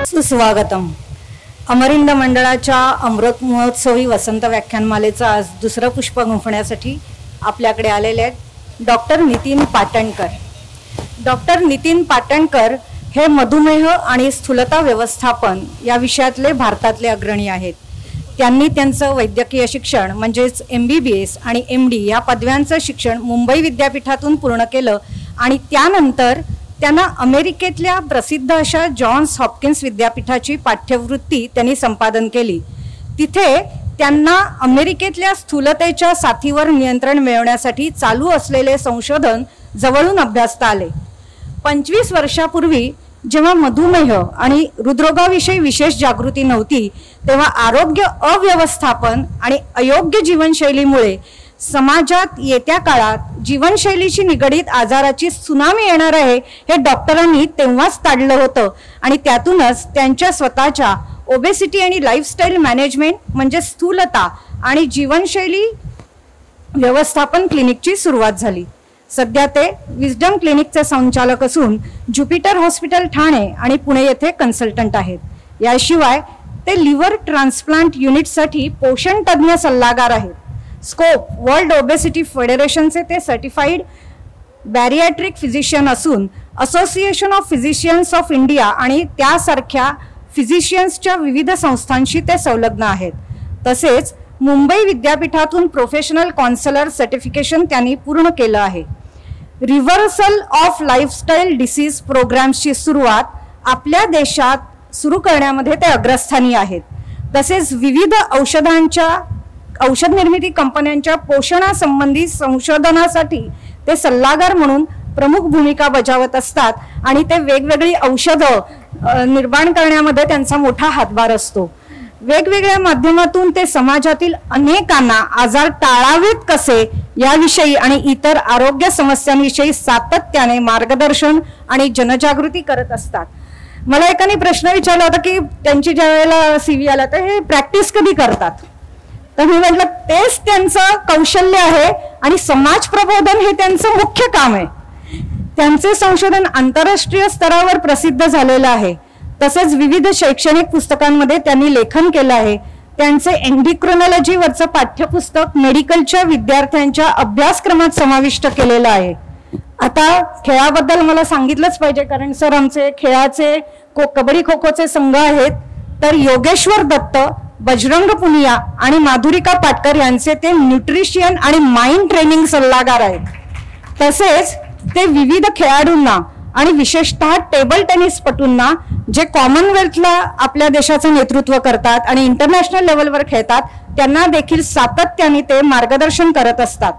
सुस्वागतम. अमरिंद मंडळाच्या अमृत महोत्सवी वसंत व्याख्यानमालेचं आज दुसरं पुष्प गुंफण्यासाठी आपल्याकडे आलेले आहेत डॉक्टर नितीन पाटणकर. डॉक्टर नितीन पाटणकर हे मधुमेह आणि स्थूलता व्यवस्थापन या विषयातले भारतातले अग्रणी आहेत. त्यांनी त्यांचं वैद्यकीय शिक्षण म्हणजेच MBBS आणि MD या पदव्यांचं शिक्षण मुंबई विद्यापीठातून पूर्ण केलं आणि त्यानंतर त्यांना अमेरिकेतल्या प्रसिद्ध अशा जॉन्स हॉपकिन्स विद्यापीठाची पाठ्यवृत्ती त्यांनी संपादन केली. तिथे त्यांना अमेरिकेतल्या स्थूलतेच्या साथीवर नियंत्रण मिळवण्यासाठी चालू असलेले संशोधन जवळून अभ्यासता आले. 25 वर्षापूर्वी जेव्हा मधुमेह आणि हृदरोगाविषयी विशेष जागृती नव्हती तेव्हा आरोग्य अव्यवस्थापन आणि अयोग्य जीवनशैलीमुळे समाजात येत्या काळात जीवनशैलीशी निगडीत आजाराची त्सुनामी येणार आहे हे डॉक्टरांनी तेव्हाच ताडलं होतं आणि त्यातूनच त्यांच्या स्वतःच्या ओबेसिटी आणि लाईफस्टाईल मॅनेजमेंट म्हणजे स्थूलता आणि जीवनशैली व्यवस्थापन क्लिनिकची सुरुवात झाली. सध्या ते विजडम क्लिनिकचे संचालक असून ज्युपिटर हॉस्पिटल ठाणे आणि पुणे येथे कन्सल्टंट आहेत. याशिवाय ते लिव्हर ट्रान्सप्लांट युनिटसाठी पोषण तज्ज्ञ सल्लागार आहेत. स्कोप वर्ल्ड ओबेसिटी फेडरेशनचे ते सर्टिफाईड बॅरियाट्रिक फिजिशियन असून association of physicians of India आणि त्यासारख्या फिजिशियन्सच्या विविध संस्थांशी ते संलग्न आहेत. तसेच मुंबई विद्यापीठातून प्रोफेशनल काउन्सिलर सर्टिफिकेशन त्यांनी पूर्ण केलं आहे. रिव्हर्सल ऑफ लाईफस्टाईल डिसीज प्रोग्राम्सची सुरुवात आपल्या देशात सुरू करण्यामध्ये ते अग्रस्थानी आहेत. तसेच विविध औषध निर्मिती कंपन्यांच्या पोषणासंबंधी संशोधनासाठी ते सल्लागार म्हणून प्रमुख भूमिका बजावत असतात आणि ते वेगवेगळी औषधं निर्माण करण्यामध्ये त्यांचा मोठा हातभार असतो. वेगवेगळ्या माध्यमातून ते समाजातील अनेकांना आजार टाळावेत कसे याविषयी आणि इतर आरोग्य समस्यांविषयी सातत्याने मार्गदर्शन आणि जनजागृती करत असतात. मला एकाने प्रश्न विचारला होता की त्यांची ज्या वेळेला CV आला तर हे प्रॅक्टिस कधी करतात, तर मी म्हटलं तेच त्यांचं कौशल्य आहे आणि समाज प्रबोधन हे त्यांचं मुख्य काम आहे. त्यांचे संशोधन आंतरराष्ट्रीय स्तरावर प्रसिद्ध झालेलं आहे. तसेच विविध शैक्षणिक पुस्तकांमध्ये त्यांनी लेखन केलं आहे. त्यांचे एंडिक्रोनॉलॉजीवरचं पाठ्यपुस्तक मेडिकलच्या विद्यार्थ्यांच्या अभ्यासक्रमात समाविष्ट केलेलं आहे. आता खेळाबद्दल मला सांगितलंच पाहिजे कारण सर आमचे खेळाचे कबड्डी खो खोचे संघ आहेत. तर योगेश्वर दत्त, बजरंग पुनिया आणि माधुरिका पाटकर यांचे ते न्यूट्रिशियन आणि माइंड ट्रेनिंग सल्लागार आहेत. तसेच ते विविध खेळाडूंना आणि विशेषतः टेबल टेनिसपटूंना जे कॉमनवेल्थला आपल्या देशाचं नेतृत्व करतात आणि इंटरनॅशनल लेवलवर खेळतात त्यांना देखील सातत्याने ते मार्गदर्शन करत असतात.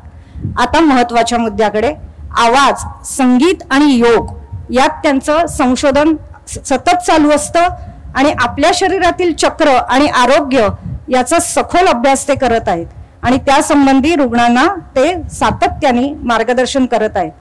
आता महत्त्वाच्या मुद्द्याकडे, आवाज, संगीत आणि योग यात त्यांचं संशोधन सतत चालू असतं आणि आपल्या शरीरातील चक्र आणि आरोग्य याचा सखोल अभ्यास ते करत आहेत आणि त्यासंबंधी रुग्णांना ते सातत्याने मार्गदर्शन करत आहेत.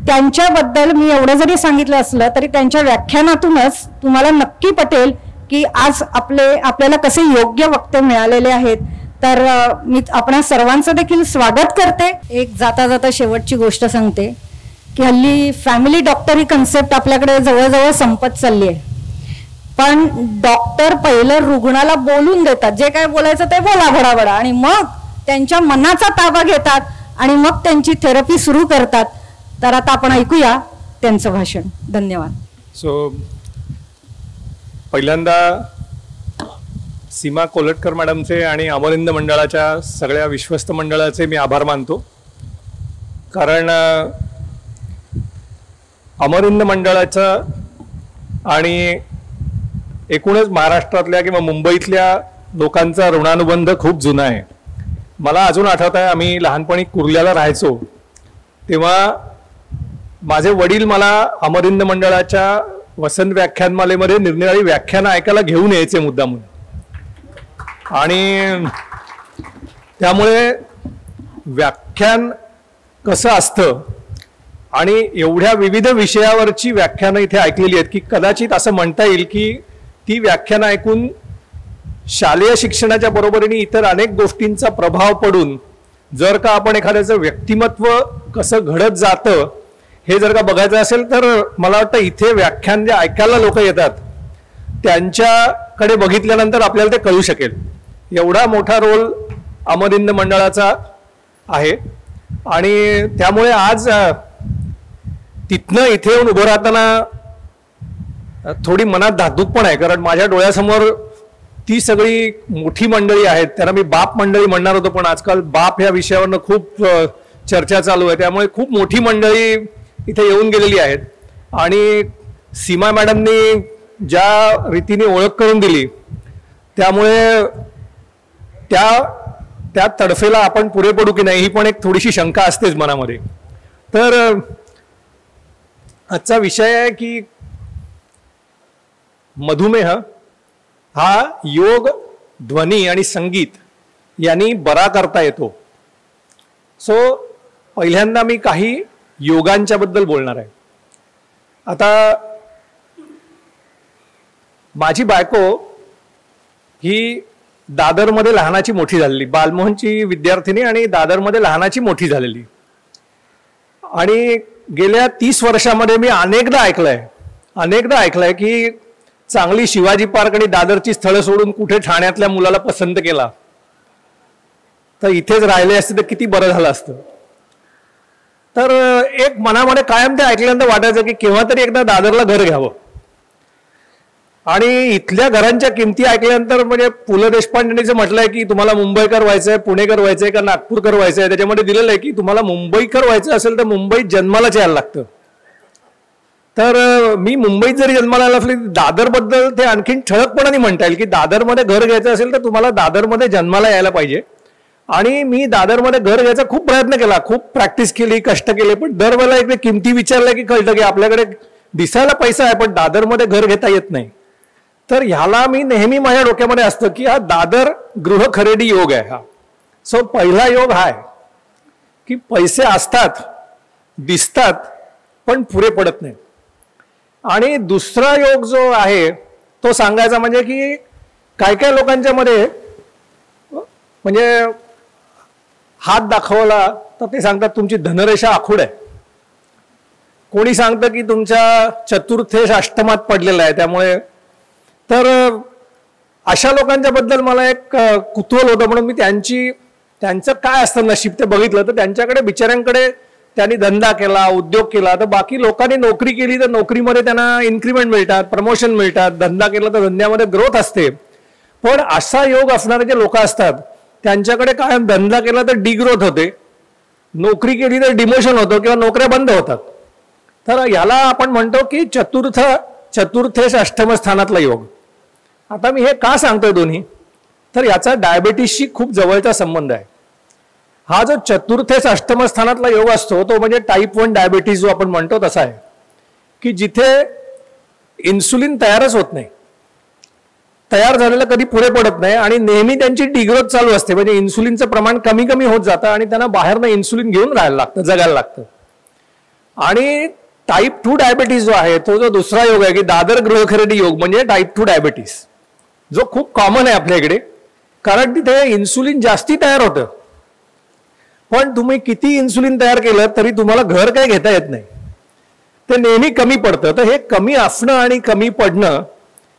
त्यांच्याबद्दल मी एवढं जरी सांगितलं असलं तरी त्यांच्या व्याख्यानातूनच तुम्हाला नक्की पटेल की आज आपल्याला कसे योग्य वक्ते मिळालेले आहेत. तर मी आपणा सर्वांचं देखील स्वागत करते. एक जाता जाता शेवटची गोष्ट सांगते की हल्ली फॅमिली डॉक्टर ही कन्सेप्ट आपल्याकडे जवळजवळ संपत चालली आहे. पण डॉक्टर पहिलं रुग्णाला बोलून देतात, जे काय बोलायचं ते बोला भडाभडा, आणि मग त्यांच्या मनाचा ताबा घेतात आणि मग त्यांची थेरपी सुरू करतात. तर आता आपण ऐकूया त्यांचं भाषण. धन्यवाद. पहिल्यांदा सीमा कोलटकर मॅडमचे आणि अमरिंद मंडळाच्या सगळ्या विश्वस्त मंडळाचे मी आभार मानतो. कारण अमरिंद मंडळाचं आणि एकूणच महाराष्ट्रातल्या किंवा मुंबईतल्या लोकांचा ऋणानुबंध खूप जुना आहे. मला अजून आठवत आहे, आम्ही लहानपणी कुर्ल्याला राहायचो तेव्हा माझे वडील मला अमरिंद मंडळाच्या वसंत व्याख्यानमालेमध्ये निरनिराळी व्याख्यानं ऐकायला घेऊन यायचे मुद्दामून. आणि त्यामुळे व्याख्यान कसं असतं आणि एवढ्या विविध विषयावरची व्याख्यानं इथे ऐकलेली आहेत की कदाचित असं म्हणता येईल की ती व्याख्यानं ऐकून शालेय शिक्षणाच्या बरोबरीने इतर अनेक गोष्टींचा प्रभाव पडून जर का आपण एखाद्याचं व्यक्तिमत्व कसं घडत जातं हे जर का बघायचं असेल तर मला वाटतं इथे व्याख्यान जे ऐकायला लोक येतात त्यांच्याकडे बघितल्यानंतर आपल्याला ते कळू शकेल. एवढा मोठा रोल अमर मंडळाचा आहे आणि त्यामुळे आज तिथनं इथे येऊन उभं राहताना थोडी मनात धाकधूक पण आहे, कारण माझ्या डोळ्यासमोर ती सगळी मोठी मंडळी आहेत. त्यांना मी बाप मंडळी म्हणणार होतो, पण आजकाल बाप ह्या विषयावरनं खूप चर्चा चालू आहे, त्यामुळे खूप मोठी मंडळी इथे येऊन गेलेली आहेत. आणि सीमा मॅडमनी ज्या रीतीने ओळख करून दिली त्यामुळे त्या तडफेला आपण पुरे पडू की नाही ही पण एक थोडीशी शंका असतेच मनामध्ये. तर आजचा विषय आहे की मधुमेह हा योग, ध्वनी आणि संगीत यांनी बरा करता येतो. सो पहिल्यांदा मी काही योगांच्या बद्दल बोलणार आहे. आता माझी बायको ही दादरमध्ये लहानाची मोठी झालेली, बालमोहनची विद्यार्थिनी आणि दादरमध्ये लहानाची मोठी झालेली. आणि गेल्या 30 वर्षामध्ये मी अनेकदा ऐकलंय की चांगली शिवाजी पार्क आणि दादरची स्थळं सोडून कुठे ठाण्यातल्या मुलाला पसंत केला तर इथेच राहिले असते तर किती बरं झालं असतं. तर एक मनामध्ये कायम ते ऐकल्यानंतर वाटायचं की केव्हा तरी एकदा दादरला घर घ्यावं. आणि इथल्या घरांच्या किमती ऐकल्यानंतर म्हणजे पु ल देशपांडेंचं म्हटलंय की तुम्हाला मुंबईकर व्हायचंय, पुणेकर व्हायचंय का नागपूरकर व्हायचंय, त्याच्यामध्ये दिलेलं आहे की तुम्हाला मुंबईकर व्हायचं असेल तर मुंबईत जन्मालाच यायला लागतं. तर मी मुंबईत जरी जन्माला आला असली दादरबद्दल ते आणखीन ठळकपणाने म्हणता येईल की दादरमध्ये घर घ्यायचं असेल तर तुम्हाला दादरमध्ये जन्माला यायला पाहिजे. आणि मी दादरमध्ये घर घ्यायचा खूप प्रयत्न केला, खूप प्रॅक्टिस केली, कष्ट केले, पण दरवेळेला इकडे किमती विचारल्या की कळतं की आपल्याकडे दिसायला पैसा आहे पण दादरमध्ये घर घेता येत नाही. तर ह्याला मी नेहमी माझ्या डोक्यामध्ये असतं की हा दादर गृह खरेदी योग आहे. हा सो पहिला योग हा आहे की पैसे असतात, दिसतात, पण पुरे पडत नाही. आणि दुसरा योग जो आहे तो सांगायचा म्हणजे की काय काय लोकांच्या मध्ये म्हणजे हात दाखवला तर ते सांगतात तुमची धनरेषा आखूड आहे, कोणी सांगतं की तुमच्या चतुर्थेश अष्टमात पडलेला आहे. त्यामुळे तर अशा लोकांच्या बद्दल मला एक कुतूहल होतं, म्हणून मी त्यांचं काय असतं नशीब ते बघितलं. तर त्यांच्याकडे बिचाऱ्यांकडे त्यांनी धंदा केला, उद्योग केला, तर बाकी लोकांनी नोकरी केली तर नोकरीमध्ये त्यांना इन्क्रीमेंट मिळतात, प्रमोशन मिळतात, धंदा केला तर धंद्यामध्ये ग्रोथ असते. पण असा योग असणारे जे लोक असतात त्यांच्याकडे कायम धंदा केला तर डिग्रोथ होते, नोकरी केली तर डिमोशन होतं किंवा नोकऱ्या बंद होतात. तर याला आपण म्हणतो की चतुर्थेश अष्टम स्थानातला योग. आता मी हे का सांगतोय दोन्ही, तर याचा डायबिटीसशी खूप जवळचा संबंध आहे. हा जो चतुर्थेश अष्टम स्थानातला योग असतो तो म्हणजे टाईप 1 डायबिटीस जो आपण म्हणतो तसा आहे की जिथे इन्सुलिन तयारच होत नाही, तयार झालेलं कधी पुरे पडत नाही आणि नेहमी त्यांची डिग्रोथ चालू असते. म्हणजे इन्सुलिनचं प्रमाण कमी कमी होत जातं आणि त्यांना बाहेरनं इन्सुलिन घेऊन राहायला लागतं, जगायला लागतं. आणि टाईप 2 डायबिटीस जो आहे तो जो दुसरा योग आहे की दादर गृह खरेदी योग म्हणजे टाईप 2 डायबिटीस, जो खूप कॉमन आहे आपल्या इकडे, कारण तिथे इन्सुलिन जास्ती तयार होतं. पण तुम्ही किती इन्सुलिन तयार केलं तरी तुम्हाला घर काय घेता येत नाही, ते नेहमी कमी पडतं. तर हे कमी असणं आणि कमी पडणं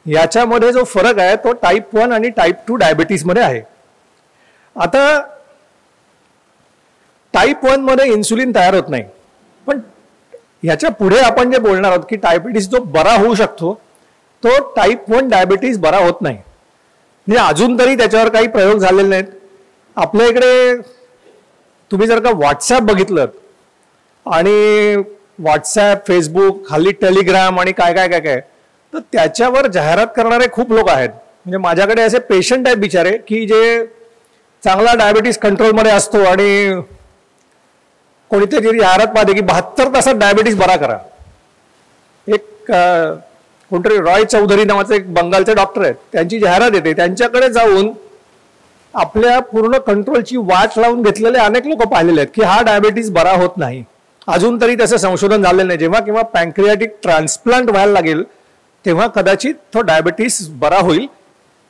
याच्यामध्ये जो फरक आहे तो टाईप 1 आणि टाईप 2 डायबिटीस मध्ये आहे. आता टाईप 1 मध्ये इन्सुलिन तयार होत नाही, पण ह्याच्या पुढे आपण जे बोलणार आहोत की डायबिटीस जो बरा होऊ शकतो तो टाईप 1 डायबिटीस बरा होत नाही. म्हणजे अजून तरी त्याच्यावर काही प्रयोग झालेले नाहीत. आपल्या इकडे तुम्ही जर का व्हॉट्सॲप बघितलं आणि व्हॉट्सॲप, फेसबुक, हल्ली टेलिग्राम आणि काय काय काय काय तर त्याच्यावर जाहिरात करणारे खूप लोक आहेत. म्हणजे माझ्याकडे असे पेशंट आहेत बिचारे की जे चांगला डायबिटीस कंट्रोलमध्ये असतो आणि कोणीतरी जाहिरात पाहते की 72 तासात डायबिटीस बरा करा. एक कोणतरी रॉय चौधरी नावाचे एक बंगालचे डॉक्टर आहेत, त्यांची जाहिरात येते. त्यांच्याकडे जाऊन आपल्या पूर्ण कंट्रोलची वाट लावून घेतलेले अनेक लोक पाहिलेले आहेत की हा डायबिटीस बरा होत नाही. अजून तरी त्याचं संशोधन झालेलं नाही. जेव्हा किंवा पॅन्क्रियाटिक ट्रान्सप्लांट व्हायला लागेल तेव्हा कदाचित तो डायबिटीस बरा होईल.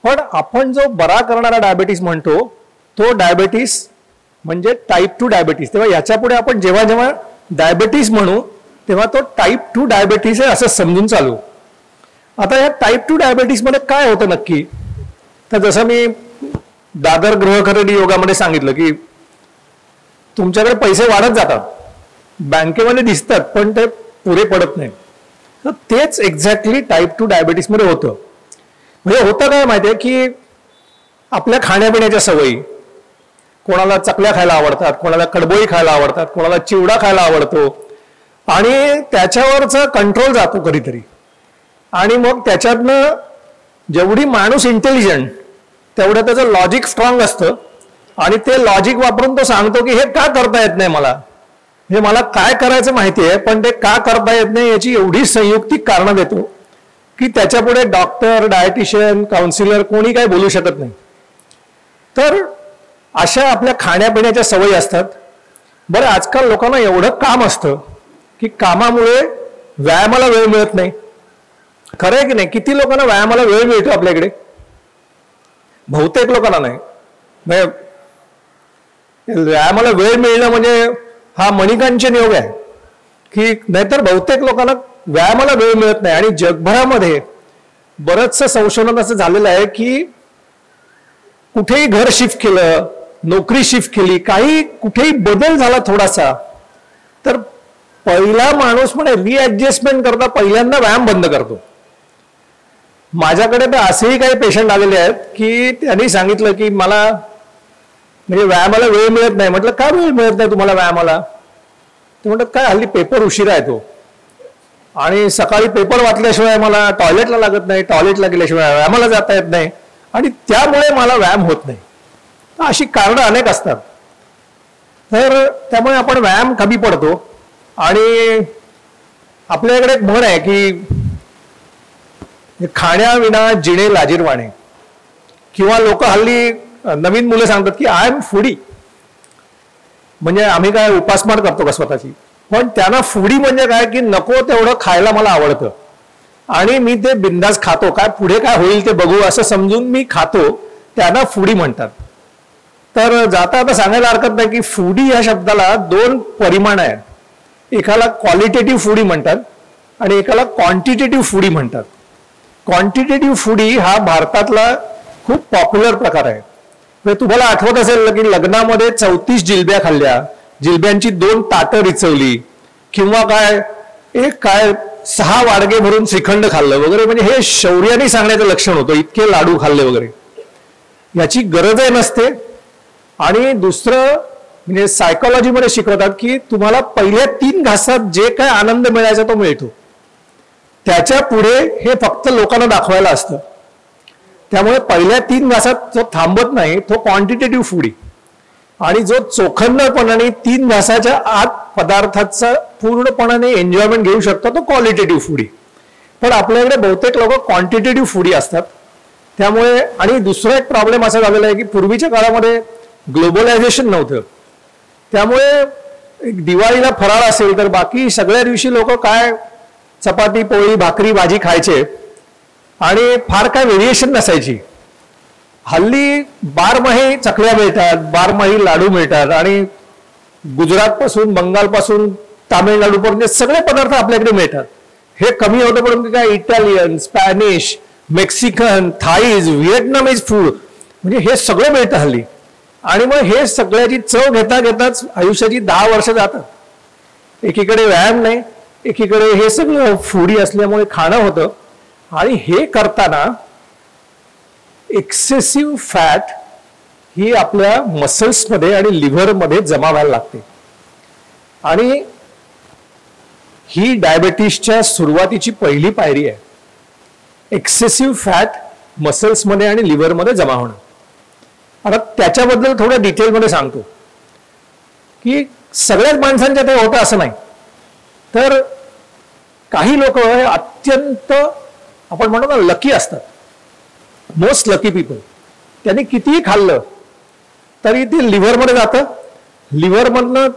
पण आपण जो बरा करणारा डायबिटीस म्हणतो तो डायबिटीस म्हणजे टाईप 2 डायबिटीस. तेव्हा याच्या पुढे आपण जेव्हा जेव्हा डायबिटीस म्हणू तेव्हा तो टाईप 2 डायबिटीस आहे असं समजून चालू. आता या टाईप 2 डायबिटीसमध्ये काय होतं नक्की, तर जसं मी दादर गृहखरेदी योगामध्ये सांगितलं की तुमच्याकडे पैसे वाढत जातात, बँकेमध्ये दिसतात पण ते पुरे पडत नाही. तर तेच एक्झॅक्टली टाईप 2 डायबिटीसमध्ये होतं. म्हणजे होतं काय माहितीये की आपल्या खाण्यापिण्याच्या सवयी, कोणाला चकल्या खायला आवडतात, कोणाला कडबोळी खायला आवडतात, कोणाला चिवडा खायला आवडतो आणि त्याच्यावरचा कंट्रोल जातो कधीतरी. आणि मग त्याच्यातनं जेवढी माणूस इंटेलिजंट तेवढं त्याचं लॉजिक स्ट्रॉंग असतं आणि ते लॉजिक वापरून तो सांगतो की हे का करता येत नाही मला, हे मला काय करायचं माहिती आहे पण ते का करता येत नाही याची एवढी संयुक्तिक कारणं देतो की त्याच्यापुढे डॉक्टर, डायटिशियन, काउन्सिलर कोणी काय बोलू शकत नाही. तर अशा आपल्या खाण्यापिण्याच्या सवयी असतात. बरं, आजकाल लोकांना एवढं काम असतं की कामामुळे व्यायामाला वेळ मिळत नाही. खरं आहे की नाही? किती लोकांना व्यायामाला वेळ मिळतो आपल्याकडे? बहुतेक लोकांना नाही. म्हणजे व्यायामाला वेळ मिळणं म्हणजे हा मणिकांचन योग आहे की नाहीतर बहुतेक लोकांना व्यायामाला वेळ मिळत नाही. आणि जगभरामध्ये बरंचसं संशोधन असं झालेलं आहे की कुठेही घर शिफ्ट केलं, नोकरी शिफ्ट केली, काही कुठेही बदल झाला थोडासा, तर पहिला माणूस म्हणजे रिॲडजस्टमेंट करता पहिल्यांदा व्यायाम बंद करतो. माझ्याकडे तर असेही काही पेशंट आलेले आहेत की त्यांनी सांगितलं की मला म्हणजे व्यायामाला वेळ मिळत नाही. म्हटलं का वेळ मिळत नाही तुम्हाला व्यायामाला? ते म्हणतात काय हल्ली पेपर उशिरा येतो आणि सकाळी पेपर वाचल्याशिवाय मला टॉयलेटला लागत नाही, टॉयलेटला गेल्याशिवाय व्यायामाला जाता येत नाही आणि त्यामुळे मला व्यायाम होत नाही. अशी कारणं अनेक असतात. तर त्यामुळे आपण व्यायाम कमी पडतो. आणि आपल्याकडे एक म्हण आहे की खाण्याविना जिणे लाजिरवाणे, किंवा लोक हल्ली नवीन मुलं सांगतात की आय एम फूडी, म्हणजे आम्ही काय उपासमार करतो का स्वतःची. पण त्यांना फूडी म्हणजे काय की नको तेवढं खायला मला आवडतं आणि मी ते बिंदास खातो, काय पुढे काय होईल ते बघू असं समजून मी खातो, त्यांना फूडी म्हणतात. तर जाता आता सांगायला हरकत नाही की फूडी या शब्दाला 2 परिमाण आहेत. एकाला क्वालिटेटिव्ह फूडी म्हणतात आणि एकाला क्वांटिटेटिव्ह फूडी म्हणतात. क्वांटिटेटिव्ह फूडी हा भारतातला खूप पॉप्युलर प्रकार आहे. तुम्हाला आठवत असेल की लग्नामध्ये 34 जिलब्या खाल्ल्या, जिलब्यांची 2 ताटं रिचवली, किंवा काय 6 वाडगे भरून श्रीखंड खाल्लं वगैरे. म्हणजे हे शौर्याने सांगण्याचं लक्षण होतं, इतके लाडू खाल्ले वगैरे. याची गरजही नसते. आणि दुसरं म्हणजे सायकोलॉजीमध्ये शिकवतात की तुम्हाला पहिल्या 3 घासात जे काय आनंद मिळायचा तो मिळतो, त्याच्या पुढे हे फक्त लोकांना दाखवायला असतं. त्यामुळे पहिल्या 3 घासात जो थांबत नाही तो क्वांटिटेटिव्ह फूडी, आणि जो चोखंदळपणाने 3 घासाच्या आत पदार्थाचा पूर्णपणाने एन्जॉयमेंट घेऊ शकतो तो क्वालिटेटिव्ह फूडी. पण आपल्याकडे बहुतेक लोक क्वांटिटेटिव्ह फूडी असतात. त्यामुळे आणि दुसरा एक प्रॉब्लेम असा झालेला आहे की पूर्वीच्या काळामध्ये ग्लोबलायझेशन नव्हतं. त्यामुळे दिवाळीला फराळ असेल तर बाकी सगळ्या दिवशी लोक काय चपाती, पोळी, भाकरी, भाजी खायचे आणि फार काय व्हेरिएशन नसायची. हल्ली बारमाही चकल्या मिळतात, बारमाही लाडू मिळतात आणि गुजरात पासून, बंगाल पासून तामिळनाडू पर्यंत सगळे पदार्थ आपल्याकडे मिळतात. हे कमी होतं परंतु काय Italian, Spanish, Mexican, Thais, Vietnamese food म्हणजे हे सगळं मिळतं हल्ली. आणि मग हे सगळ्याची चव घेता घेताच आयुष्याची 10 वर्ष जातात. एकीकडे व्यायाम नाही, एकीकडे हे सगळं फूडी असल्यामुळे खाणं होतं. आणि हे करताना एक्सेसिव्ह फॅट ही आपल्या मसल्समध्ये आणि लिव्हरमध्ये जमा व्हायला लागते. आणि ही डायबिटीसच्या सुरुवातीची पहिली पायरी आहे, एक्सेसिव्ह फॅट मसल्समध्ये आणि लिव्हरमध्ये जमा होणं. आता त्याच्याबद्दल थोडं डिटेलमध्ये सांगतो की सगळ्याच माणसांच्या ते होतं असं नाही. तर काही लोक अत्यंत आपण म्हणतो ना लकी असतात, मोस्ट लकी पीपल. त्यांनी कितीही खाल्लं तरी ते लिव्हरमध्ये जातं. लिव्हरमधनं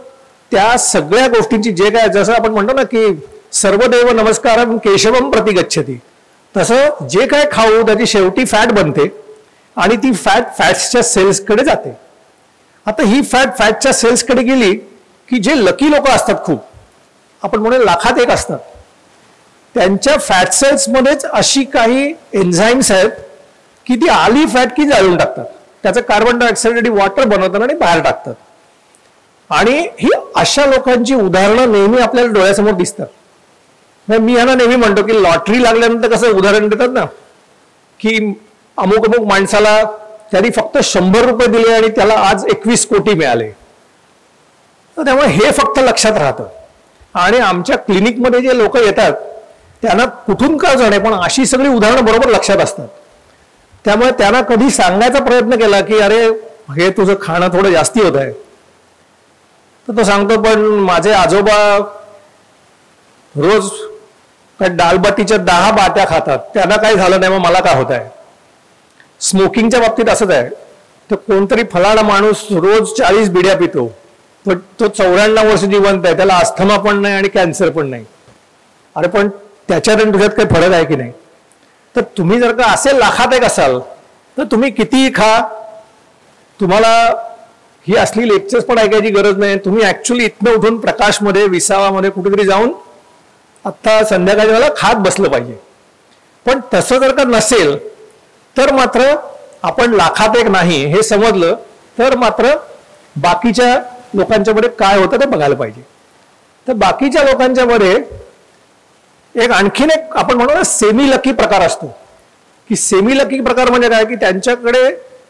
त्या सगळ्या गोष्टींची जे काय, जसं आपण म्हणतो ना की सर्वदेव नमस्कारम केशवम प्रति गच्छति, तसं जे काय खाऊ त्याची शेवटी फॅट बनते आणि ती फॅट्सच्या सेल्सकडे जाते. आता ही फॅटच्या सेल्सकडे गेली की जे लकी लोक असतात, खूप आपण म्हणून लाखात एक असतात, त्यांच्या फॅट सेल्समध्येच अशी काही एन्झाईम्स आहेत की ती आली फॅट की जाळून टाकतात, त्याचं कार्बन डायऑक्साईड वॉटर बनवतात आणि बाहेर टाकतात. आणि ही अशा लोकांची उदाहरणं नेहमी आपल्याला डोळ्यासमोर दिसतात. मी यांना नेहमी म्हणतो की लॉटरी लागल्यानंतर कसं उदाहरण देतात ना, की अमुक अमुक माणसाला त्यांनी फक्त 100 रुपये दिले आणि त्याला आज 21 कोटी मिळाले. तर त्यामुळे हे फक्त लक्षात राहतं. आणि आमच्या क्लिनिकमध्ये जे लोक येतात त्यांना कुठून का जाणे, पण अशी सगळी उदाहरणं बरोबर लक्षात असतात. त्यामुळे त्यांना कधी सांगायचा प्रयत्न केला की अरे हे तुझं खाणं थोडं जास्ती होत आहे, तर तो सांगतो पण माझे आजोबा रोज दालबाटीच्या 10 बाट्या खातात, त्यांना काही झालं नाही, मग मला काय होत आहे. स्मोकिंगच्या बाबतीत असंच आहे. तर कोणतरी फलाणा माणूस रोज 40 बिड्या पितो, पण तो 94 वर्ष जिवंत आहे, त्याला अस्थमा पण नाही आणि कॅन्सर पण नाही. अरे पण त्याच्यात आणि तुझ्यात काही फरक आहे की नाही. तर तुम्ही जर का असे लाखात एक असाल तर तुम्ही कितीही खा, तुम्हाला ही असली लेक्चर्स पण ऐकायची गरज नाही. तुम्ही ऍक्च्युली इथनं उठून प्रकाशमध्ये, विसावामध्ये कुठेतरी जाऊन आता संध्याकाळी वेळेला खात बसलं पाहिजे. पण तसं जर का नसेल तर मात्र आपण लाखात एक नाही हे समजलं तर मात्र बाकीच्या लोकांच्यामध्ये काय होतं ते बघायला पाहिजे. तर बाकीच्या लोकांच्यामध्ये एक आणखीन एक आपण म्हणू ना सेमी लकी प्रकार असतो. की सेमी लकी प्रकार म्हणजे काय, की त्यांच्याकडे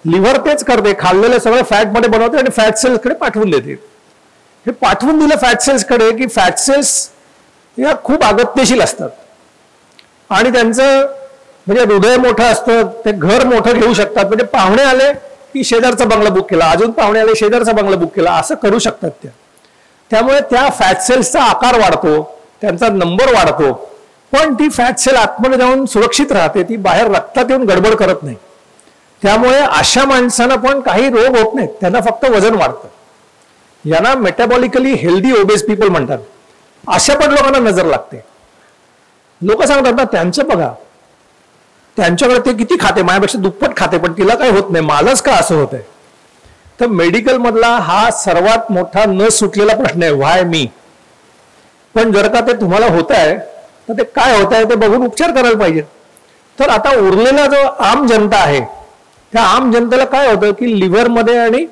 लिव्हर तेच करते, खाल्लेलं सगळं फॅटमध्ये बनवते आणि फॅट सेल्सकडे पाठवून देते. हे पाठवून दिलं फॅट सेल्सकडे की फॅट सेल्स या खूप अगत्यशील असतात आणि त्यांचं म्हणजे हृदय मोठं असतं, ते घर मोठं घेऊ शकतात. म्हणजे पाहुणे आले की शेजारचा बंगला बुक केला, अजून पाहुणे आले शेजारचा बंगला बुक केला, असं करू शकतात त्या. त्यामुळे त्या फॅट सेल्सचा आकार वाढतो, त्यांचा नंबर वाढतो, पण ती फॅट सेल आतमध्ये जाऊन सुरक्षित राहते, ती बाहेर रक्तात येऊन गडबड करत नाही. त्यामुळे अशा माणसांना पण काही रोग होत नाहीत, त्यांना फक्त वजन वाढतं. यांना मेटाबॉलिकली हेल्दी ओबेस पीपल म्हणतात. अशा पण लोकांना नजर लागते. लोक सांगतात ना त्यांचं बघा, त्यांच्याकडे ते किती खाते, माझ्यापेक्षा दुप्पट खाते, पण तिला काही होत नाही, मालच का असं होत आहे. तर मेडिकल मधला हा सर्वात मोठा न सुटलेला प्रश्न आहे, व्हाय मी. पण जर का ते तुम्हाला होत आहे तर ते काय होत आहे ते बघून उपचार करायला पाहिजे. तर आता उरलेला जो आम जनता आहे त्या आम जनतेला काय होतं की लिव्हरमध्ये आणि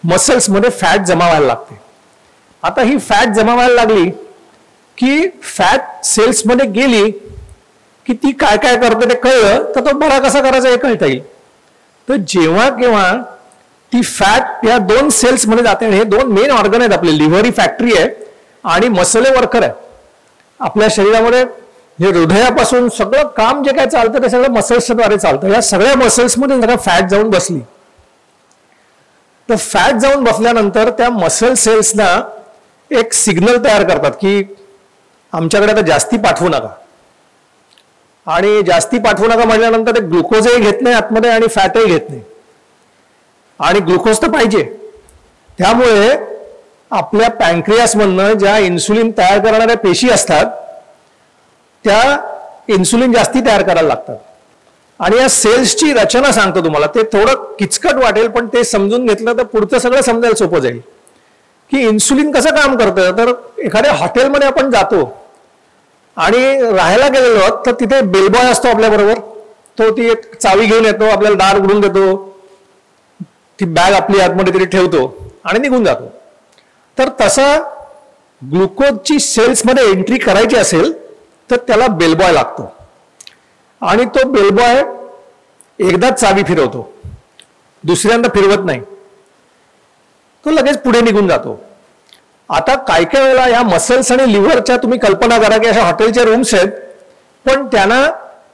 मसल्समध्ये फॅट जमा व्हायला लागते. आता ही फॅट जमा व्हायला लागली की फॅट सेल्समध्ये गेली की ती काय काय करते ते कळलं तर तो बरा कसा करायचा हे कळता येईल. तर जेव्हा केव्हा ती फॅट या 2 सेल्समध्ये जाते, आणि हे 2 मेन ऑर्गन आहेत आपले, लिव्हर ही फॅक्टरी आहे आणि मसल हे वर्कर आहे. आपल्या शरीरामध्ये हे हृदयापासून सगळं काम जे काय चालतं ते सगळं मसल्सच्या द्वारे चालतं. या सगळ्या मसल्समध्ये जरा फॅट जाऊन बसली तर फॅट जाऊन बसल्यानंतर त्या मसल सेल्सना एक सिग्नल तयार करतात की आमच्याकडे आता जास्ती पाठवू नका. आणि जास्ती पाठवू नका म्हटल्यानंतर ते ग्लुकोजही घेत नाही आतमध्ये आणि फॅटही घेत नाही, आणि ग्लुकोज तर पाहिजे. त्यामुळे आपल्या पॅन्क्रियासमधनं ज्या इन्सुलिन तयार करणाऱ्या पेशी असतात त्या इन्सुलिन जास्ती तयार करायला लागतात. आणि या सेल्सची रचना सांगतो तुम्हाला, ते थोडं किचकट वाटेल पण ते समजून घेतलं तर पुढचं सगळं समजायला सोपं जाईल की इन्सुलिन कसं काम करतं. तर एखाद्या हॉटेलमध्ये आपण जातो आणि राहायला गेलेलो तर तिथे बेलबॉय असतो आपल्या बरोबर, तो ती एक चावी घेऊन येतो, आपल्याला दार उघडून देतो, ती बॅग आपली आतमध्ये तरी ठेवतो आणि निघून जातो. तर तसा ग्लुकोजची सेल्समध्ये एंट्री करायची असेल तर त्याला बेलबॉय लागतो, आणि तो बेलबॉय एकदाच चावी फिरवतो, दुसऱ्यांदा फिरवत नाही, तो लगेच पुढे निघून जातो. आता काय काय वेळेला या मसल्स आणि लिव्हरच्या तुम्ही कल्पना करा की अशा हॉटेलच्या रूम्स आहेत, पण त्यांना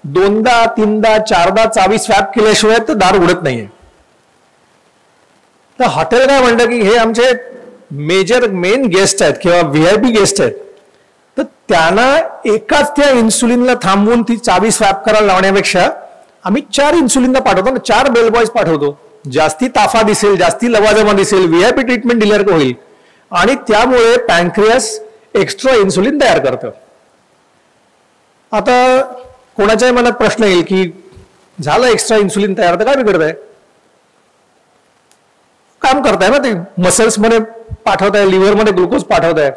2दा 3दा 4दा चावी स्वॅप केल्याशिवाय तर दार उघडत नाहीये. तर हॉटेल काय म्हणतं की हे आमचे मेन गेस्ट आहेत किंवा VIP गेस्ट आहेत, तर त्यांना एकाच त्या इन्सुलिनला थांबवून ती चावी स्वॅप करायला लावण्यापेक्षा आम्ही 4 इन्सुलिनला पाठवतो ना, 4 बेलबॉयज पाठवतो. जास्ती ताफा दिसेल, जास्ती लवाजमा दिसेल, VIP ट्रीटमेंट दिल्यासारखं होईल, आणि त्यामुळे पॅन्क्रियास एक्स्ट्रा इन्सुलिन तयार करतं. आता कोणाच्याही मनात प्रश्न येईल की झालं एक्स्ट्रा इन्सुलिन तयार तर काय बिघडत आहे, काम करताय ना, ते मसल्समध्ये पाठवताय, लिव्हरमध्ये ग्लुकोज पाठवताय.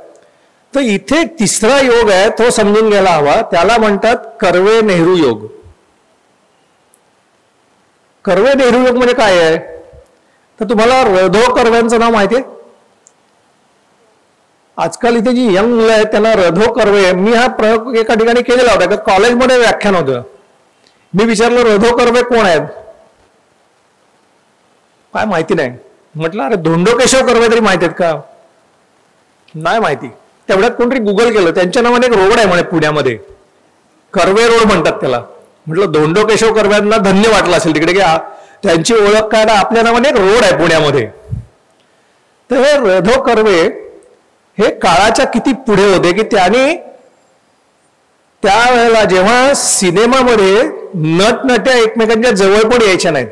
तर इथे तिसरा योग आहे, तो समजून घ्यायला हवा. त्याला म्हणतात कर्वे नेहरू योग. कर्वे नेहरू योग म्हणजे काय आहे? तर तुम्हाला रधो कर्व्यांचं नाव माहिती आहे? आजकाल इथे जी यंग मुलं आहेत त्यांना रधो कर्वे, मी हा प्रयोग एका ठिकाणी केलेला होता, कॉलेजमध्ये व्याख्यान होतं. मी विचारलं रधो कर्वे कोण आहेत, काय माहिती नाही. म्हटलं अरे धोंडो केशव कर्वे तरी माहिती आहेत का? नाही माहिती. तेवढ्यात कोणतरी गुगल केलं, त्यांच्या नावाने एक रोड आहे म्हणे पुण्यामध्ये, कर्वे रोड म्हणतात त्याला. म्हटलं धोंडो केशव कर्व्यांना धन्य वाटलं असेल तिकडे की त्यांची ओळख काय ना, आपल्या नावाने एक रोड आहे पुण्यामध्ये. तर हे रधो कर्वे हे काळाच्या किती पुढे होते की त्यांनी त्यावेळेला जेव्हा सिनेमामध्ये नटनट्या एकमेकांच्या जवळ पण यायच्या नाहीत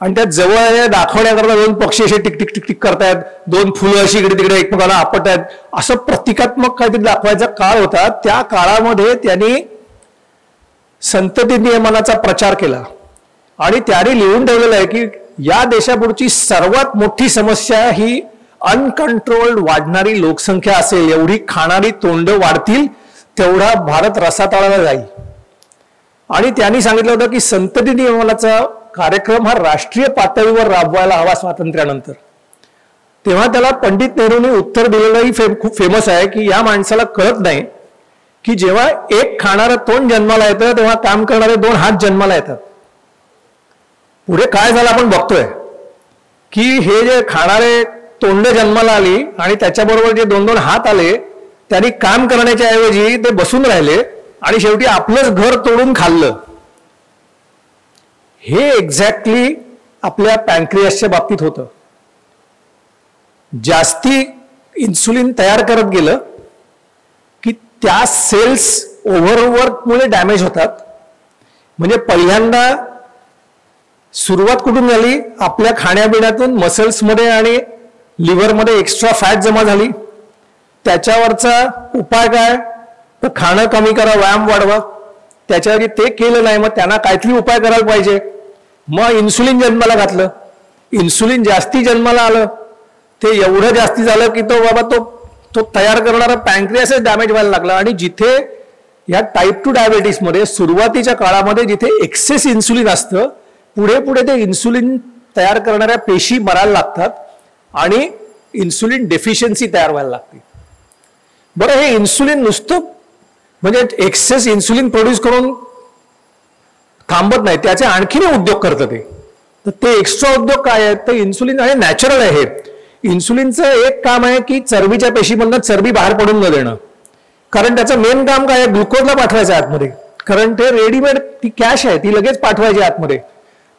आणि त्या जवळ दाखवण्याकरता दोन पक्षी असे टिक टिक टिक टिक करतायत, दोन फुलं अशी इकडे तिकडे एकमेकांना आपटतायत, असं प्रतिकात्मक काहीतरी दाखवायचा काळ होता. त्या काळामध्ये त्यांनी संतती नियमनाचा प्रचार केला आणि त्याने लिहून ठेवलेलं आहे की या देशापुढची सर्वात मोठी समस्या ही अनकंट्रोल्ड वाढणारी लोकसंख्या असेल. एवढी खाणारी तोंड वाढतील तेवढा भारत रसातळाला जाईल. आणि त्यांनी सांगितलं होतं की संतती नियमनाचा कार्यक्रम हा राष्ट्रीय पातळीवर राबवायला हवा स्वातंत्र्यानंतर. तेव्हा त्याला पंडित नेहरूंनी उत्तर दिलेलंही खूप फेमस आहे की या माणसाला कळत नाही की जेव्हा एक खाणारं तोंड जन्माला येतं तेव्हा काम करणारे दोन हात जन्माला येतात. पुढे काय झालं आपण बघतोय की हे जे खाणारे तोंड जन्माला आली आणि त्याच्याबरोबर जे दोन दोन हात आले, त्यांनी काम करण्याच्या ऐवजी ते बसून राहिले आणि शेवटी आपलंच घर तोडून खाल्लं. हे एक्झॅक्टली आपल्या पॅन्क्रियासच्या बाबतीत होतं. जास्ती इन्सुलिन तयार करत गेलं की त्या सेल्स ओव्हरवर्कमुळे डॅमेज होतात. म्हणजे पहिल्यांदा सुरुवात कुठून झाली? आपल्या खाण्यापिण्यातून मसल्समध्ये आणि लिव्हरमध्ये एक्स्ट्रा फॅट जमा झाली. त्याच्यावरचा उपाय काय? तर खाणं कमी करा, व्यायाम वाढवा. त्याच्यावर ते केलं नाही, मग त्यांना काहीतरी उपाय करायला पाहिजे. मग इन्सुलिन जन्माला घातलं. इन्सुलिन जास्ती जन्माला आलं, ते एवढं जास्ती झालं की तो तयार करणारा पॅन्क्रियासच डॅमेज व्हायला लागला. आणि जिथे या टाईप 2 डायबिटीसमध्ये सुरुवातीच्या काळामध्ये जिथे एक्सेस इन्सुलिन असतं, पुढे पुढे ते इन्सुलिन तयार करणाऱ्या पेशी मरायला लागतात आणि इन्सुलिन डेफिशियन्सी तयार व्हायला लागते. बरं, हे इन्सुलिन नुसतं म्हणजे एक्सेस इन्सुलिन प्रोड्यूस करून थांबत नाही, त्याचे आणखीन उद्योग करतं ते. तर ते एक्स्ट्रा उद्योग काय आहेत? तर इन्सुलिन आहे नॅचरल आहे. इन्सुलिनचं एक काम आहे की चरबीच्या पेशीमधनं चरबी बाहेर पडून न देणं. कारण त्याचं मेन काम काय आहे? ग्लुकोजला पाठवायचं आतमध्ये. कारण ते रेडीमेड ती कॅश आहे, ती लगेच पाठवायची आतमध्ये.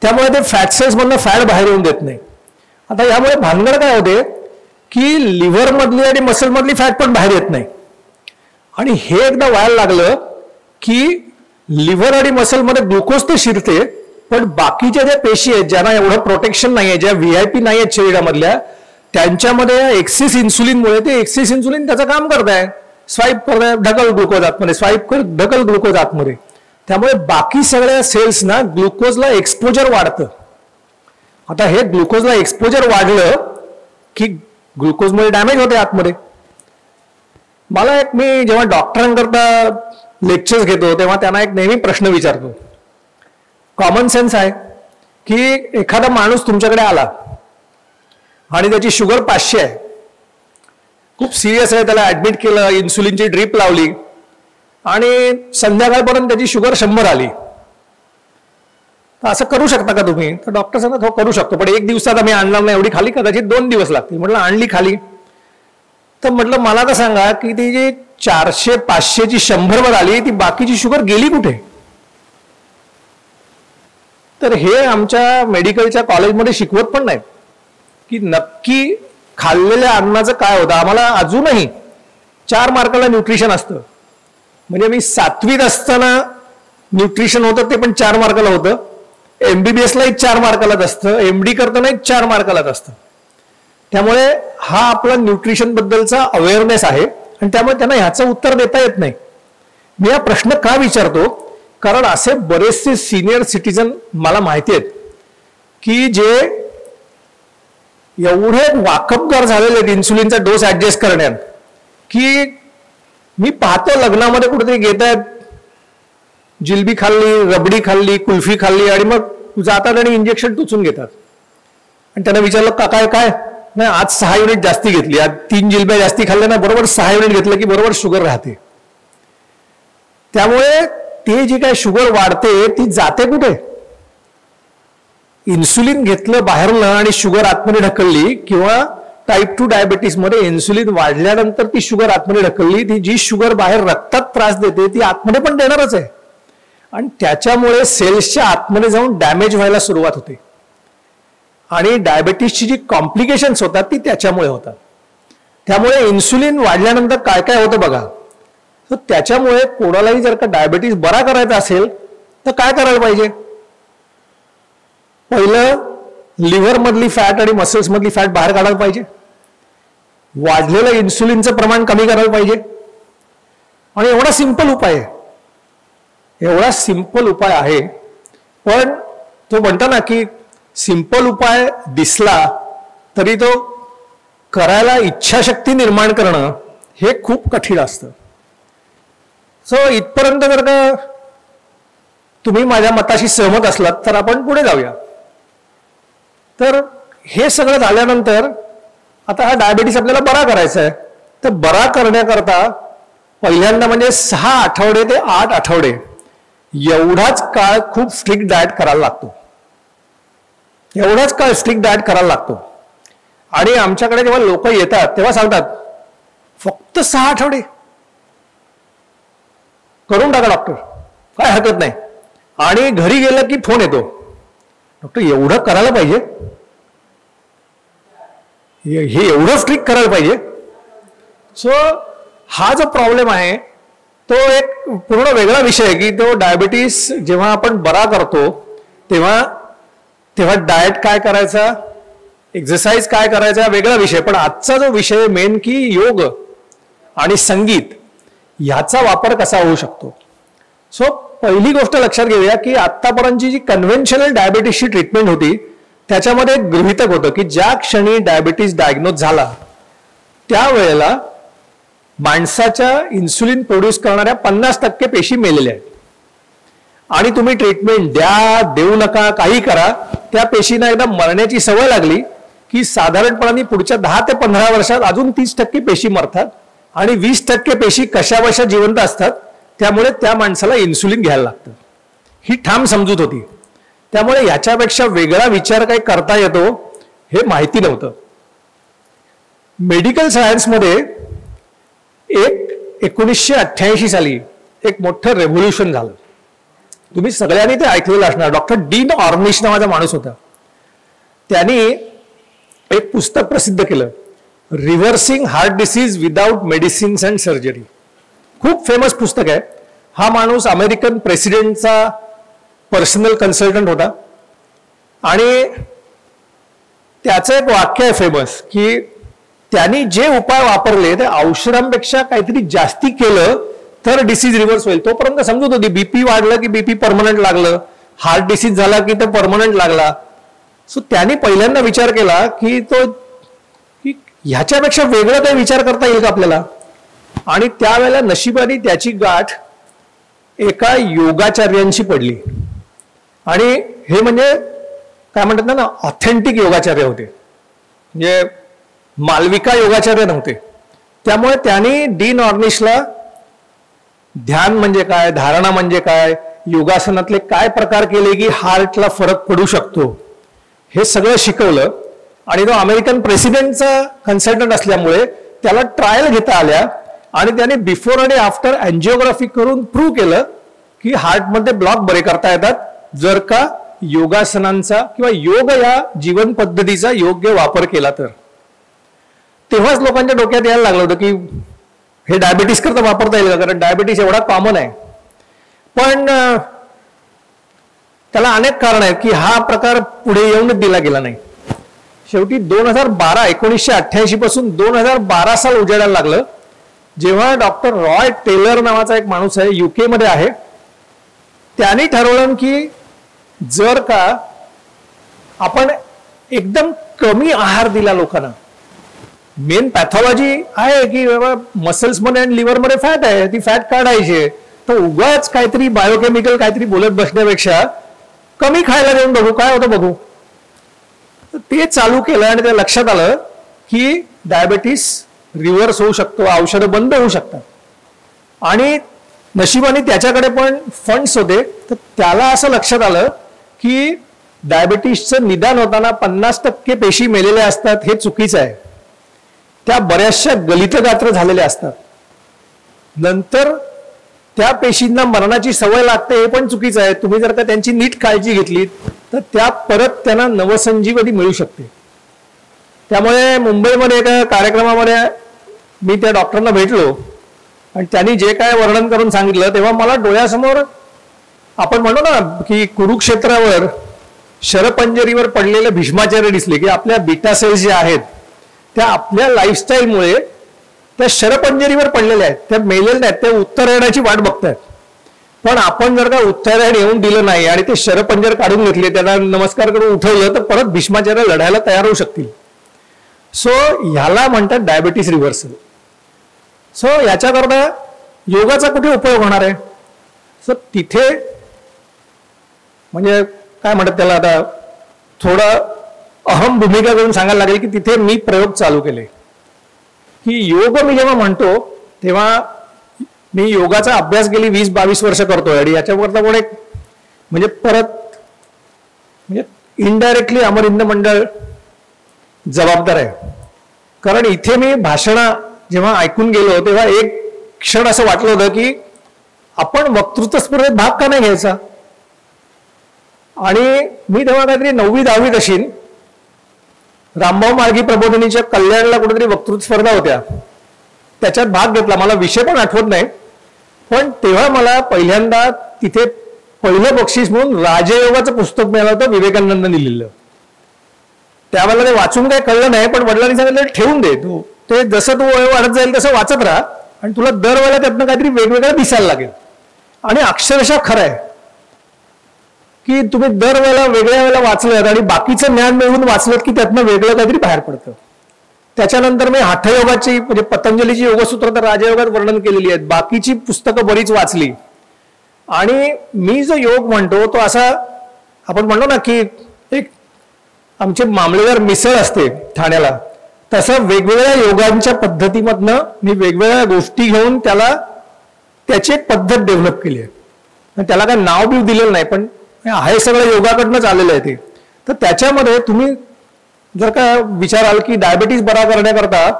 त्यामुळे ते फॅट सेल्स मधनं फॅट बाहेर येऊन देत नाही. आता यामुळे भानगड काय होते की लिव्हर मधली आणि मसल मधली फॅट पण बाहेर येत नाही. आणि हे एकदा व्हायला लागलं की लिव्हर आणि मसल मध्ये ग्लुकोज तर शिरते, पण बाकीच्या ज्या पेशी आहेत ज्यांना एवढं प्रोटेक्शन नाहीये, ज्या VIP नाही आहेत शरीरामधल्या, त्यांच्यामध्ये एक्सेस इन्सुलिनमुळे ते एक्सेस इन्सुलिन त्याचं काम करताय, स्वाईप करताय, ढकल ग्लुकोज आतमध्ये, स्वाईप कर ढकल ग्लुकोज आतमध्ये. त्यामुळे बाकी सगळ्या सेल्सना ग्लुकोजला एक्सपोजर वाढतं. आता हे ग्लुकोजला एक्सपोजर वाढलं की ग्लुकोजमुळे डॅमेज होते आतमध्ये. मला मी जेव्हा डॉक्टरांकरता लेक्चर्स घेतो तेव्हा त्यांना एक नेहमी प्रश्न विचारतो. कॉमन सेन्स आहे की एखादा माणूस तुमच्याकडे आला आणि त्याची शुगर 500 आहे, खूप सिरियस आहे, त्याला ऍडमिट केलं, इन्सुलिनची ड्रीप लावली आणि संध्याकाळपर्यंत त्याची शुगर 100 आली. असं करू शकता का तुम्ही? तर डॉक्टर सांगतात हो करू शकतो, पण एक दिवसात आम्ही आणणार नाही एवढी खाली, कदाचित 2 दिवस लागतील. म्हटलं आणली खाली, तर म्हटलं मला तर सांगा की ती जी 400-500 ची 100 वर आली, ती बाकीची शुगर गेली कुठे? तर हे आमच्या मेडिकलच्या कॉलेजमध्ये शिकवत पण नाहीत की नक्की खाल्लेल्या अन्नाचं काय होतं. आम्हाला अजूनही 4 मार्काला न्यूट्रिशन असतं. म्हणजे मी 7वीत असताना न्यूट्रिशन होतं, ते पण 4 मार्काला होतं. MBBSलाही 4 मार्कालाच असतं, MD करतानाही 4 मार्कालाच असतं. त्यामुळे हा आपला न्यूट्रिशन बद्दलचा अवेअरनेस आहे आणि त्यामुळे त्यांना ह्याचं उत्तर देता येत नाही. मी हा प्रश्न का विचारतो? कारण असे बरेचसे सिनियर सिटीजन मला माहिती आहेत की जे एवढे वाकबगार झालेले आहेत इन्सुलिनचा डोस ऍडजस्ट करण्यात की मी पाहतो लग्नामध्ये कुठेतरी घेत आहेत, जिलबी खाल्ली, रबडी खाल्ली, कुल्फी खाल्ली आणि मग जातात आणि इंजेक्शन टोचून घेतात. आणि त्यांना विचारलं का काय काय नाही, आज 6 युनिट जास्ती घेतली, आज 3 जिलब्या जास्ती खाल्ल्या ना, बरोबर 6 युनिट घेतलं की बरोबर शुगर राहते. त्यामुळे ते जी काय शुगर वाढते ती जाते कुठे? इन्सुलिन घेतलं बाहेरनं आणि शुगर आतमध्ये ढकलली, किंवा टाईप 2 डायबिटीस मध्ये इन्सुलिन वाढल्यानंतर ती शुगर आतमध्ये ढकलली, ती जी शुगर बाहेर रक्तात त्रास देते ती आतमध्ये पण देणारच आहे. आणि त्याच्यामुळे सेल्सच्या आतमध्ये जाऊन डॅमेज व्हायला सुरुवात होते आणि डायबिटीसची जी कॉम्प्लिकेशन्स होतात ती त्याच्यामुळे होतात. त्यामुळे इन्सुलिन वाढल्यानंतर काय काय होतं बघा. तर त्याच्यामुळे कोणालाही जर का डायबिटीस बरा करायचा असेल तर काय करायला पाहिजे? पहिलं लिव्हर मधली फॅट आणि मसल्स मधली फॅट बाहेर काढायला पाहिजे. वाढलेलं इन्सुलिनचं प्रमाण कमी करायला पाहिजे. आणि एवढा सिंपल उपाय आहे, एवढा सिंपल उपाय आहे. पण तो म्हणतो ना की सिंपल उपाय दिसला तरी तो करायला इच्छाशक्ती निर्माण करणं हे खूप कठीण असतं. सो इथपर्यंत जर का तुम्ही माझ्या मताशी सहमत असलात तर आपण पुढे जाऊया. तर हे सगळं झाल्यानंतर आता हा डायबिटीस आपल्याला बरा करायचा आहे. तर बरा करण्याकरता पहिल्यांदा म्हणजे 6 आठवडे ते 8 आठवडे एवढाच काळ खूप स्ट्रिक्ट डाएट करायला लागतो. एवढाच काळ स्ट्रिक्ट डाएट करायला लागतो. आणि आमच्याकडे जेव्हा लोक येतात तेव्हा सांगतात फक्त 6 आठवडे करून टाका डॉक्टर, काय हरकत नाही. आणि घरी गेलं की फोन येतो, डॉक्टर एवढं करायला पाहिजे, हे एवढं स्ट्रिक्ट करायला पाहिजे. सो हा जो प्रॉब्लेम आहे तो एक पूर्ण वेगळा विषय आहे की तो डायबिटीस जेव्हा आपण बरा करतो तेव्हा डाएट काय करायचा, एक्सरसाइज काय करायचा, वेगळा विषय. पण आजचा जो विषय मेन की योग आणि संगीत ह्याचा वापर कसा होऊ शकतो. सो पहिली गोष्ट लक्षात घेऊया की आतापर्यंतची जी कन्व्हेन्शनल डायबिटीसची ट्रीटमेंट होती त्याच्यामध्ये एक गृहीतक होतं की ज्या क्षणी डायबिटीस डायग्नोज झाला त्यावेळेला माणसाच्या इन्सुलिन प्रोड्यूस करणाऱ्या 50% पेशी मेलेल्या आहेत. आणि तुम्ही ट्रीटमेंट द्या, देऊ नका, काही करा, त्या पेशींना एकदा मरण्याची सवय लागली की साधारणपणे पुढच्या 10 ते 15 वर्षात अजून 30% पेशी मरतात आणि 20% पेशी कशाबशा जिवंत असतात. त्यामुळे त्या माणसाला इन्सुलिन घ्यायला लागतं. ही ठाम समजूत होती. त्यामुळे याच्यापेक्षा वेगळा विचार काही करता येतो हे माहिती नव्हतं. मेडिकल सायन्समध्ये 1988 साली एक मोठं रेव्होल्युशन झालं. तुम्ही सगळ्यांनी ते ऐकलेलं असणार. डॉक्टर डीन ऑर्निश नावाचा माणूस होता. त्यांनी एक पुस्तक प्रसिद्ध केलं, reversing heart disease without medicines and surgery. खूप फेमस पुस्तक आहे. हा माणूस अमेरिकन प्रेसिडेंटचा पर्सनल कन्सल्टंट होता. आणि त्याचं एक वाक्य आहे फेमस की त्यांनी जे उपाय वापरले ते औषधांपेक्षा काहीतरी जास्ती केलं तर डिसीज रिव्हर्स होईल. तोपर्यंत समजत होती बीपी वाढलं की बीपी परमनंट लागलं, हार्ट डिसीज झाला की तो परमनंट लागला. सो त्यांनी पहिल्यांदा विचार केला की ह्याच्यापेक्षा वेगळं काही विचार करता येईल का आपल्याला. आणि त्यावेळेला नशिबाने त्याची गाठ एका योगाचार्यांशी पडली. आणि हे म्हणजे काय म्हणतात ना, ऑथेंटिक योगाचार्य होते, म्हणजे मालविका योगाचार्य नव्हते. त्यामुळे त्यांनी डीन ऑर्निशला ध्यान म्हणजे काय, धारणा म्हणजे काय, योगासनातले काय प्रकार केले की हार्टला फरक पडू शकतो हे सगळं शिकवलं. आणि तो अमेरिकन प्रेसिडेंटचा कन्सल्टंट असल्यामुळे त्याला ट्रायल घेता आल्या आणि त्याने बिफोर आणि आफ्टर अँजिओग्राफी करून प्रूव्ह केलं की हार्टमध्ये ब्लॉक बरे करता येतात जर का योगासनांचा किंवा योग या जीवन पद्धतीचा योग्य वापर केला तर. तेव्हाच लोकांच्या डोक्यात यायला लागलं होतं की हे डायबिटीस करता वापरता येईल का, कारण डायबिटीस एवढा कॉमन आहे. पण त्याला अनेक कारण आहेत की हा प्रकार पुढे येऊनच दिला गेला नाही. शेवटी 1988 पासून 2012 साल उजेडायला लागलं जेव्हा डॉक्टर रॉय टेलर नावाचा एक माणूस आहे, UK मध्ये आहे, त्यांनी ठरवलं की जर का आपण एकदम कमी आहार दिला लोकांना. मेन पॅथॉलॉजी आहे की बाबा मसल्समध्ये आणि लिव्हरमध्ये फॅट आहे, ती फॅट काढायची. तर उगाच काहीतरी बायोकेमिकल काहीतरी बोलत बसण्यापेक्षा कमी खायला देऊन बघू काय होतं बघू. ते चालू केलं आणि ते लक्षात आलं की डायबेटीस रिव्हर्स होऊ शकतो, औषधं बंद होऊ शकतात. आणि नशिबाने त्याच्याकडे पण फंड्स होते. तर त्याला असं लक्षात आलं की डायबेटीसचं निदान होताना 50% पेशी मेलेल्या असतात हे चुकीचं आहे. त्या बऱ्याचशा गलितगात्र झालेल्या असतात. नंतर त्या पेशींना मरणाची सवय लागते हे पण चुकीचं आहे. तुम्ही जर का त्यांची नीट काळजी घेतली तर त्या परत त्यांना नवसंजीवनी मिळू शकते. त्यामुळे मुंबईमध्ये एका कार्यक्रमामध्ये मी त्या डॉक्टरना भेटलो आणि त्यांनी जे काय वर्णन करून सांगितलं तेव्हा मला डोळ्यासमोर आपण म्हणतो ना की कुरुक्षेत्रावर शरपंजरीवर पडलेले भीष्माचार्य दिसले की आपल्या बीटा सेल्स ज्या आहेत त्या आपल्या लाईफस्टाईलमुळे त्या शरपंजरीवर पडलेल्या आहेत, त्या मेलेल्या नाहीत, त्या उत्तरायणाची वाट बघतायत. पण आपण जर का उत्तरायण येऊन दिलं नाही आणि ते शरपंजर काढून घेतले, त्यांना नमस्कार करून उठवलं तर परत भीष्माचार्य लढायला तयार होऊ शकतील. सो ह्याला म्हणतात डायबिटीस रिव्हर्सल. सो याच्याकरता योगाचा कुठे उपयोग होणार आहे. सो तिथे म्हणजे काय म्हणतात त्याला आता थोडं अहम भूमिका करून सांगायला लागेल की तिथे मी प्रयोग चालू केले की योग मी जेव्हा म्हणतो तेव्हा मी योगाचा अभ्यास गेली 20-22 वर्ष करतोय आणि याच्यावरता पण एक म्हणजे परत म्हणजे इनडायरेक्टली अमर हिंद मंडळ जबाबदार आहे. कारण इथे मी भाषणं जेव्हा ऐकून गेलो तेव्हा एक क्षण असं वाटलं होतं की आपण वक्तृत्व स्पर्धेत भाग का नाही घ्यायचा. आणि मी तेव्हा काहीतरी 9वी-10वीत असेल, रामभाऊ मार्गी प्रबोधिनीच्या कल्याणला कुठेतरी वक्तृत्व स्पर्धा होत्या, त्याच्यात भाग घेतला. मला विषय पण आठवत नाही, पण तेव्हा मला पहिल्यांदा तिथे पहिलं बक्षीस म्हणून राजयोगाचं पुस्तक मिळालं होतं, विवेकानंदांनी लिहिलं. त्यावेळेला ते वाचून काही कळलं नाही, पण वडिलांनी सांगितलं ठेवून दे, तू ते जसं तू वय वाढत जाईल तसं वाचत राहा आणि तुला दरवेळेला त्यातनं काहीतरी वेगवेगळं दिसायला लागेल. आणि अक्षरशः खरं आहे की तुम्ही दरवेळेला वेगळ्या वेळेला वाचलं आणि बाकीचं ज्ञान मिळवून वाचलं की त्यातनं वेगळं काहीतरी बाहेर पडतं. त्याच्यानंतर मी हठयोगाची म्हणजे पतंजलीची योगसूत्र तर राजयोगात वर्णन केलेली आहेत, बाकीची पुस्तकं बरीच वाचली. आणि मी जो योग म्हणतो तो असा आपण म्हणतो ना की एक आमचे मामलेदार मिसळ असते ठाण्याला, तसं वेगवेगळ्या योगांच्या पद्धतीमधनं मी वेगवेगळ्या गोष्टी घेऊन त्याची एक पद्धत डेव्हलप केली आहे. त्याला काय नाव बी दिलेलं नाही, पण आहे सगळं योगाकडनंच आलेलं आहे ते. तर त्याच्यामध्ये तुम्ही जर का विचाराल की डायबिटीस बरा करण्याकरता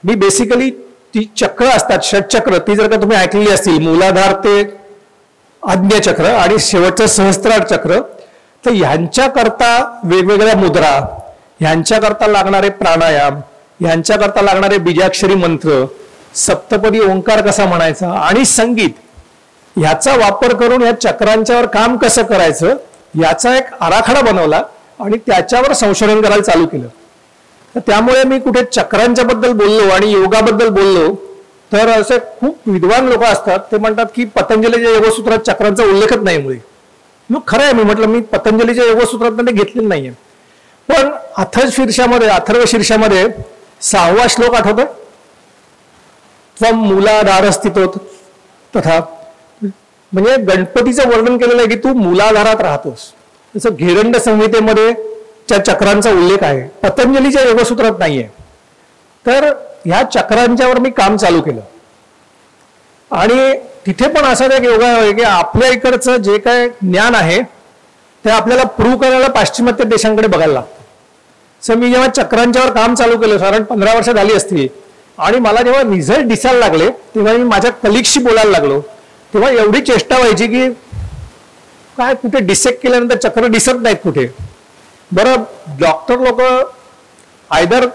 मी बेसिकली ती चक्र असतात, षटचक्र, ती जर का तुम्ही ऐकलेली असतील, मूलाधार ते आज्ञाचक्र आणि शेवटचं सहस्त्रार चक्र, तर ह्यांच्याकरता वेगवेगळ्या मुद्रा, ह्यांच्याकरता लागणारे प्राणायाम, ह्यांच्याकरता लागणारे बीजाक्षरी मंत्र, सप्तपदी ओंकार कसा म्हणायचा आणि संगीत, ह्याचा वापर करून या चक्रांच्यावर काम कसं करायचं याचा एक आराखडा बनवला आणि त्याच्यावर संशोधन करायला चालू केलं. तर त्यामुळे मी कुठे चक्रांच्या बद्दल बोललो आणि योगाबद्दल बोललो तर असे खूप विद्वान लोक असतात, ते म्हणतात की पतंजलीच्या योगसूत्रात चक्रांचा उल्लेखच नाही मुळे. मग खरं आहे, मी म्हटलं मी पतंजलीच्या योगसूत्रात ते घेतलेलं नाहीये. पण अथर्व शीर्षामध्ये 6वा श्लोक आठवतो, त्वं मूलाधार स्थितो तथा, म्हणजे गणपतीचं वर्णन केलेलं आहे की तू मूलाधारात राहतोस. जसं घेरंड संहितेमध्ये त्या चक्रांचा उल्लेख आहे, पतंजलीच्या योगसूत्रात नाहीये. तर ह्या चक्रांच्यावर मी काम चालू केलं आणि तिथे पण असा एक योगा आहे की आपल्या इकडचं जे काय ज्ञान आहे ते आपल्याला प्रूव्ह करायला पाश्चिमात्य देशांकडे बघायला लागतं. सो मी जेव्हा चक्रांच्यावर काम चालू केलं, साधारण 15 वर्ष झाली असतील, आणि मला जेव्हा रिझल्ट दिसायला लागले तेव्हा मी माझ्या कलिगशी बोलायला लागलो, तेव्हा एवढी चेष्टा व्हायची की काय कुठे डिसेक्ट केल्यानंतर चक्र दिसत नाहीत कुठे. बरं, डॉक्टर लोक आयदर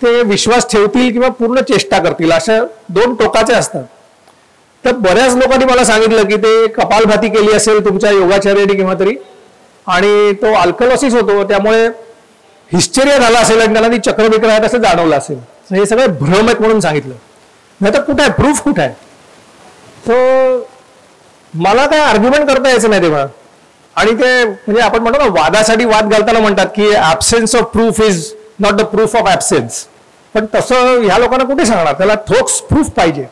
ते विश्वास ठेवतील किंवा पूर्ण चेष्टा करतील, अशा 2 टोकाचे असतात. तर बऱ्याच लोकांनी मला सांगितलं की ते कपालभाती केली असेल तुमच्या योगाचार्याने किंवा तरी, आणि तो अल्कलोसिस होतो त्यामुळे हिस्टेरिया झाला असेल आणि त्याला ती चक्रविक्र आहेत असं जाणवलं असेल. हे सगळे भ्रम आहेत म्हणून सांगितलं. नाही तर कुठे आहे प्रूफ, कुठे आहे. सो मला काय आर्ग्युमेंट करता यायचं नाही तेव्हा. आणि ते म्हणजे आपण म्हणतो ना, वादासाठी वाद घालताना म्हणतात की absence of proof is not the proof of absence. पण तसं ह्या लोकांना कुठे सांगणार, त्याला ठोस प्रूफ पाहिजे.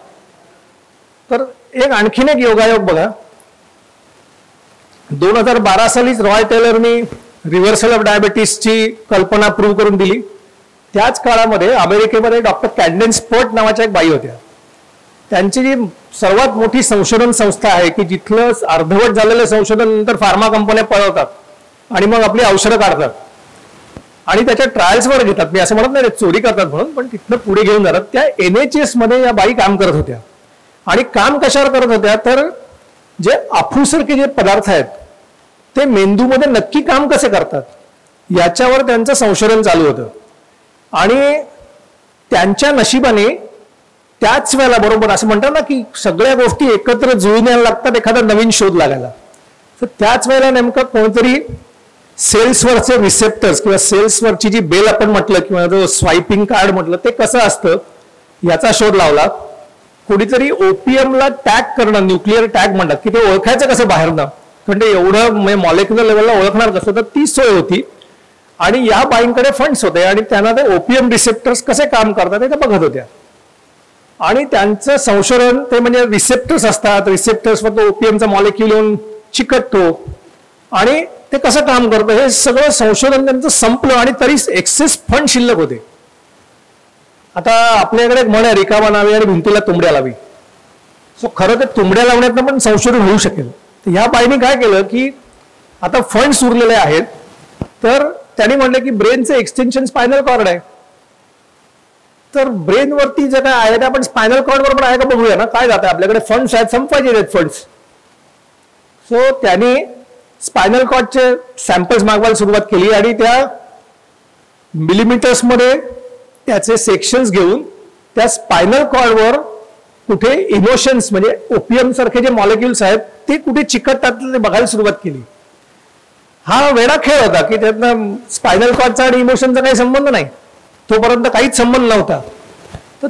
तर एक आणखीन एक योगायोग बघा, 2012 सालीच रॉय टेलरनी रिव्हर्सल ऑफ डायबिटीसची कल्पना प्रूव्ह करून दिली. त्याच काळामध्ये अमेरिकेमध्ये डॉक्टर कॅन्डेन्स पोर्ट नावाच्या एक बाई होत्या. त्यांची जी सर्वात मोठी संशोधन संस्था आहे की जिथलं अर्धवट झालेलं संशोधन नंतर फार्मा कंपन्या पळवतात आणि मग आपली औषधं काढतात आणि त्याच्या ट्रायल्सवर घेतात. मी असं म्हणत नाही चोरी करतात म्हणून, पण तिथनं पुढे घेऊन जातात. त्या NHS मध्ये या बाई काम करत होत्या. आणि काम कशावर करत होत्या, तर जे अफूसारखे जे पदार्थ आहेत ते मेंदूमध्ये नक्की काम कसे करतात याच्यावर त्यांचं संशोधन चालू होतं. आणि त्यांच्या नशिबाने त्याच वेळेला, बरोबर असं म्हणतात ना की सगळ्या गोष्टी एकत्र जुळून यायला लागतात एखादा नवीन शोध लागायला, तर त्याच वेळेला नेमकं कोणतरी सेल्सवरचे रिसेप्टर्स किंवा सेल्सवरची जी बेल आपण म्हटलं किंवा जो स्वायपिंग कार्ड म्हटलं ते कसं असतं याचा शोध लावला. कोणीतरी ओपीएमला टॅग करणं, न्यूक्लिअर टॅग म्हणतात, की ते ओळखायचं कसं बाहेरनं, पण ते एवढं मॉलिक्युलर लेवलला ओळखणार कसं, तर ती सोय होती. आणि या बाईंकडे फंड्स होते आणि त्यांना ते ओपीएम रिसेप्टर्स कसे काम करतात ते बघत होत्या. आणि त्यांचं संशोधन ते म्हणजे रिसेप्टर्स असतात, रिसेप्टर्सवर तो ओपीएमचा मॉलिक्युल येऊन चिकटतो आणि ते कसं काम करतं हे सगळं संशोधन त्यांचं संपलं आणि तरी एक्सेस फंड शिल्लक होते. आता आपल्याकडे एक म्हण आहे, रिकामा नावे आणि भिंतीला तुंबड्या लावी. सो खरं ते तुंबड्या लावण्यातनं पण संशोधन होऊ शकेल. ह्या बाईने काय केलं की आता फंड्स उरलेले आहेत, तर त्यांनी म्हटलं की ब्रेनचं एक्सटेन्शन स्पायनल कॉर्ड आहे, तर ब्रेन वरती जे काय आहे ते आपण स्पायनल कॉर्ड बरोबर आहे का बघूया ना, काय जातं आपल्याकडे फंड्स आहेत, संपवायचे आहेत फंड्स. सो त्यांनी स्पायनल कॉर्डचे सॅम्पल्स मागवायला सुरुवात केली आणि त्या मिलीमीटर्समध्ये त्याचे सेक्शन्स घेऊन त्या स्पायनल कॉर्डवर कुठे इमोशन्स म्हणजे ओपीएम सारखे जे मॉलिक्युल्स आहेत ते कुठे चिकटतात ते बघायला सुरुवात केली. हा वेळा खेळ होता की त्यातनं स्पायनल कॉर्डचा आणि इमोशनचा काही संबंध नाही, तोपर्यंत काहीच संबंध नव्हता. तर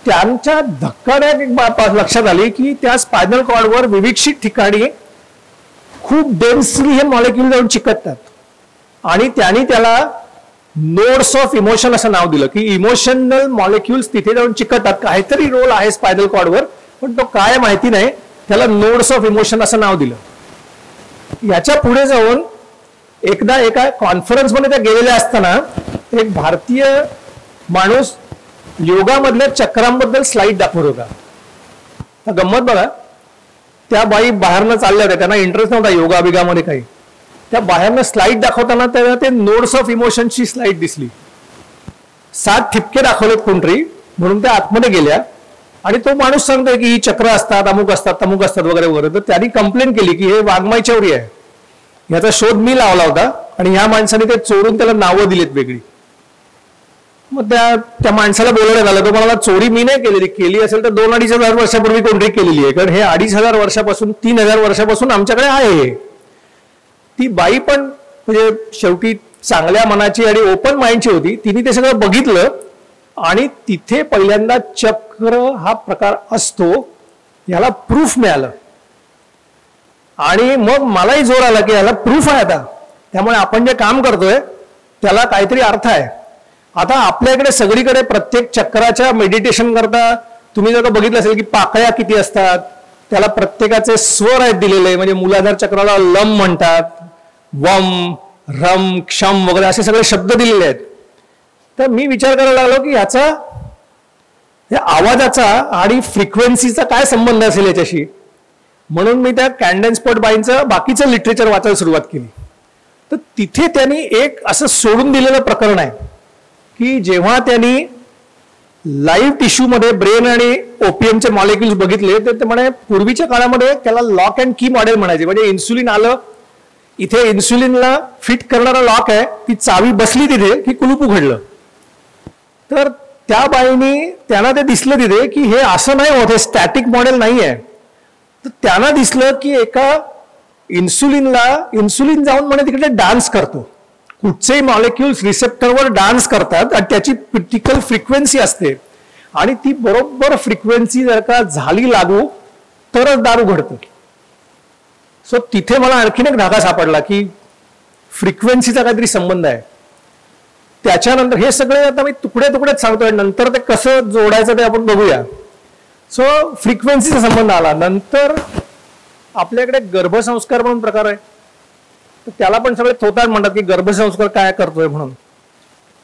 त्यांच्या धक्कादायक एक बाब लक्षात आली की त्या स्पायनल कॉर्डवर विविक्षित ठिकाणी खूप डेन्सली हे मॉलिक्युल जाऊन चिकटतात आणि त्यांनी त्याला नोड्स ऑफ इमोशन असं नाव दिलं की इमोशनल मॉलिक्युल्स तिथे जाऊन चिकटतात. काहीतरी रोल आहे स्पायनल कॉर्डवर, पण तो काय माहिती नाही, त्याला नोड्स ऑफ इमोशन असं नाव दिलं. याच्या पुढे जाऊन एकदा एका कॉन्फरन्समध्ये त्या गेलेल्या असताना एक भारतीय माणूस योगामधल्या चक्रांबद्दल स्लाइड दाखवत होता. गंमत बघा, त्या बाई बाहेरनं चालल्या होत्या, त्यांना इंटरेस्ट नव्हता योगा बिगामध्ये काही. त्या बाहेरनं स्लाइड दाखवताना त्यांना ते नोड्स ऑफ इमोशनची स्लाइड दिसली. 7 ठिपके दाखवलेत कोणतरी, म्हणून त्या आतमध्ये गेल्या आणि तो माणूस सांगतोय की ही चक्र असतात, अमुक असतात, तमुक असतात वगैरे वगैरे. तर त्यांनी कंप्लेन केली की हे वाघमाईचौरी आहे, याचा शोध मी लावला होता आणि ह्या माणसाने ते चोरून त्याला नावं दिलीत वेगळी. मग त्या माणसाला बोलवण्यात आलं, तो म्हणाला चोरी मी नाही केलेली, केली असेल तर 2-2,500 वर्षापूर्वी कोणतरी केलेली आहे, कारण हे 2,500 वर्षापासून 3,000 वर्षापासून आमच्याकडे आहे. ती बाई पण म्हणजे शेवटी चांगल्या मनाची आणि ओपन माइंडची होती. तिने ते सगळं बघितलं आणि तिथे पहिल्यांदा चक्र हा प्रकार असतो याला प्रूफ मिळालं आणि मग मलाही जोर आला की याला प्रूफ आहे आता, त्यामुळे आपण जे काम करतोय त्याला काहीतरी अर्थ आहे. आता आपल्याकडे सगळीकडे प्रत्येक चक्राच्या मेडिटेशन करता तुम्ही जर का बघितलं असेल की पाकळ्या किती असतात, त्याला प्रत्येकाचे स्वर आहेत दिलेले. म्हणजे मूलाधार चक्राला लम म्हणतात, वम, रम, क्षम वगैरे असे सगळे शब्द दिलेले आहेत. तर मी विचार करायला लागलो की ह्याचा आवाजाचा आणि फ्रिक्वेन्सीचा काय संबंध असेल याच्याशी. म्हणून मी त्या कॅन्डेन्स पोर्ट बाईंचं बाकीचं लिटरेचर वाचायला सुरुवात केली. तर तिथे त्यांनी एक असं सोडून दिलेलं प्रकरण आहे की जेव्हा त्यांनी लाईव्ह टिश्यू मध्ये ब्रेन आणि ओपीएमचे मॉलिक्युल्स बघितले तर ते म्हणे पूर्वीच्या काळामध्ये त्याला लॉक अँड की मॉडेल म्हणायचे. म्हणजे इन्सुलिन आलं, इथे इन्सुलिनला फिट करणारा लॉक आहे, ती चावी बसली तिथे की कुलूप उघडलं. तर त्या बाईनी त्यांना ते दिसलं तिथे की हे असं नाही होत, हे स्टॅटिक मॉडेल नाही आहे. तर त्यांना दिसलं की एका इन्सुलिन जाऊन म्हणे तिकडे डान्स करतो, कुठचेही मॉलिक्युल्स रिसेप्टरवर डान्स करतात आणि त्याची क्रिटिकल फ्रिक्वेन्सी असते आणि ती बरोबर फ्रिक्वेन्सी जर का झाली लागू तरच दार उघडतं. सो तिथे मला आणखीन एक धागा सापडला की फ्रिक्वेन्सीचा काहीतरी संबंध आहे. त्याच्यानंतर हे सगळे आता मी तुकडे तुकडेच सांगतोय, नंतर ते कसं जोडायचं ते आपण बघूया. सो फ्रिक्वेन्सीचा संबंध आला. नंतर आपल्याकडे गर्भसंस्कार म्हणून प्रकार आहे, तर त्याला पण सगळे थोताट म्हणतात की गर्भसंस्कार काय करतोय म्हणून.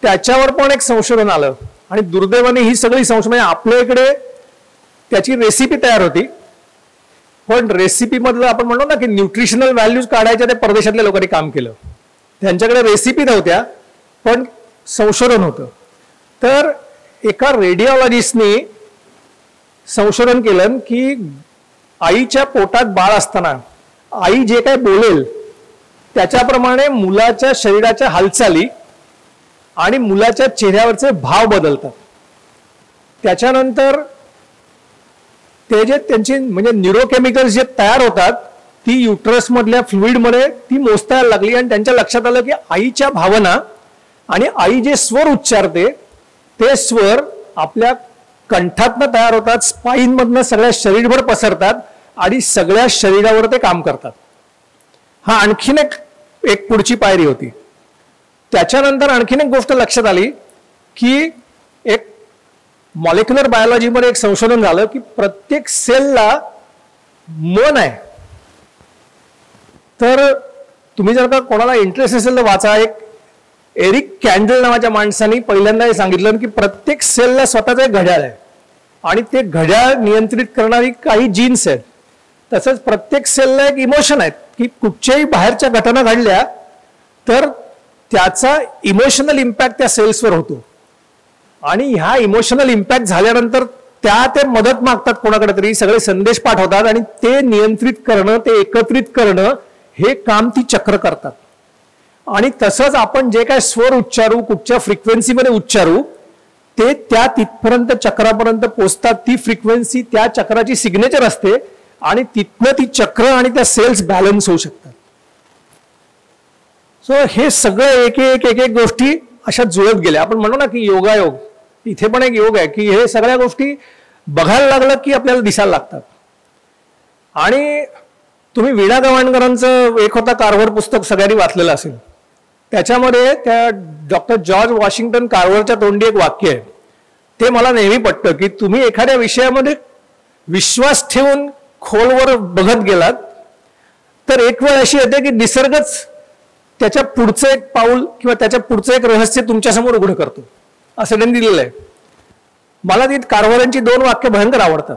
त्याच्यावर पण एक संशोधन आलं आणि दुर्दैवाने ही सगळी संशोधन आपल्या इकडे त्याची रेसिपी तयार होती, पण रेसिपी मधलं आपण म्हणतो ना की न्यूट्रिशनल व्हॅल्यूज काढायच्या ते परदेशातल्या लोकांनी काम केलं. त्यांच्याकडे रेसिपी नव्हत्या पण संशोधन होतं. तर एका रेडिओलॉजिस्टनी संशोधन केलं की आईच्या पोटात बाळ असताना आई जे काय बोलेल त्याच्याप्रमाणे मुलाच्या शरीराच्या हालचाली आणि मुलाच्या चेहऱ्यावरचे भाव बदलतात. त्याच्यानंतर ते जे त्यांची म्हणजे न्यूरोकेमिकल्स जे तयार होतात ती युट्रस मधल्या फ्लुइडमध्ये ती मोजता लागली आणि त्यांच्या लक्षात आलं की आईच्या भावना आणि आई जे स्वर उच्चारते ते स्वर आपल्या कंठातनं तयार होतात, स्पाईन मधनं सगळ्या शरीरभर पसरतात आणि सगळ्या शरीरावर ते काम करतात. हा आणखीन एक पुढची पायरी होती. त्याच्यानंतर आणखीन एक गोष्ट लक्षात आली की एक मॉलिक्युलर बायोलॉजीमध्ये एक संशोधन झालं की प्रत्येक सेलला मन आहे. तर तुम्ही जर का कोणाला इंटरेस्ट असेल तर वाचा. एक एरिक कॅन्डल नावाच्या माणसाने पहिल्यांदा हे सांगितलं की प्रत्येक सेलला स्वतःचं एक घड्याळ आहे आणि ते घड्याळ नियंत्रित करणारी काही जीन्स आहेत. तसंच प्रत्येक सेलला एक इमोशन आहेत की कुठच्याही बाहेरच्या घटना घडल्या तर त्याचा इमोशनल इम्पॅक्ट त्या सेल्सवर होतो आणि ह्या इमोशनल इम्पॅक्ट झाल्यानंतर त्या ते मदत मागतात कोणाकडे तरी, सगळे संदेश पाठवतात आणि ते नियंत्रित करणं, ते एकत्रित करणं हे काम ती चक्र करतात. आणि तसंच आपण जे काय स्वर उच्चारू, कुठच्या फ्रिक्वेन्सीमध्ये उच्चारू ते त्या तिथपर्यंत चक्रापर्यंत पोहोचतात. ती फ्रिक्वेन्सी त्या चक्राची सिग्नेचर असते आणि तिथनं ती चक्र आणि त्या सेल्स बॅलन्स होऊ शकतात. सो हे सगळं एक एक गोष्टी अशा जुळत गेल्या. आपण म्हणू ना की योगायोग, इथे पण एक योग आहे की हे सगळ्या गोष्टी बघायला लागलं की आपल्याला दिसायला लागतात. आणि तुम्ही वीणा गवाणकरांचं एक होता कार्व्हर पुस्तक सगळ्यांनी वाचलेलं असेल. त्याच्यामध्ये त्या डॉक्टर जॉर्ज वॉशिंग्टन कार्व्हरच्या तोंडी एक वाक्य आहे, ते मला नेहमी पटतं की तुम्ही एखाद्या विषयामध्ये विश्वास ठेवून खोलवर बघत गेलात तर एक वेळ अशी येते की निसर्गच त्याच्या पुढचं एक पाऊल किंवा त्याच्या पुढचं एक रहस्य तुमच्यासमोर उघड करतो, असं त्यांनी दिलेलं आहे. मला ती कार्व्हरांची 2 वाक्य भयंकर आवडतात.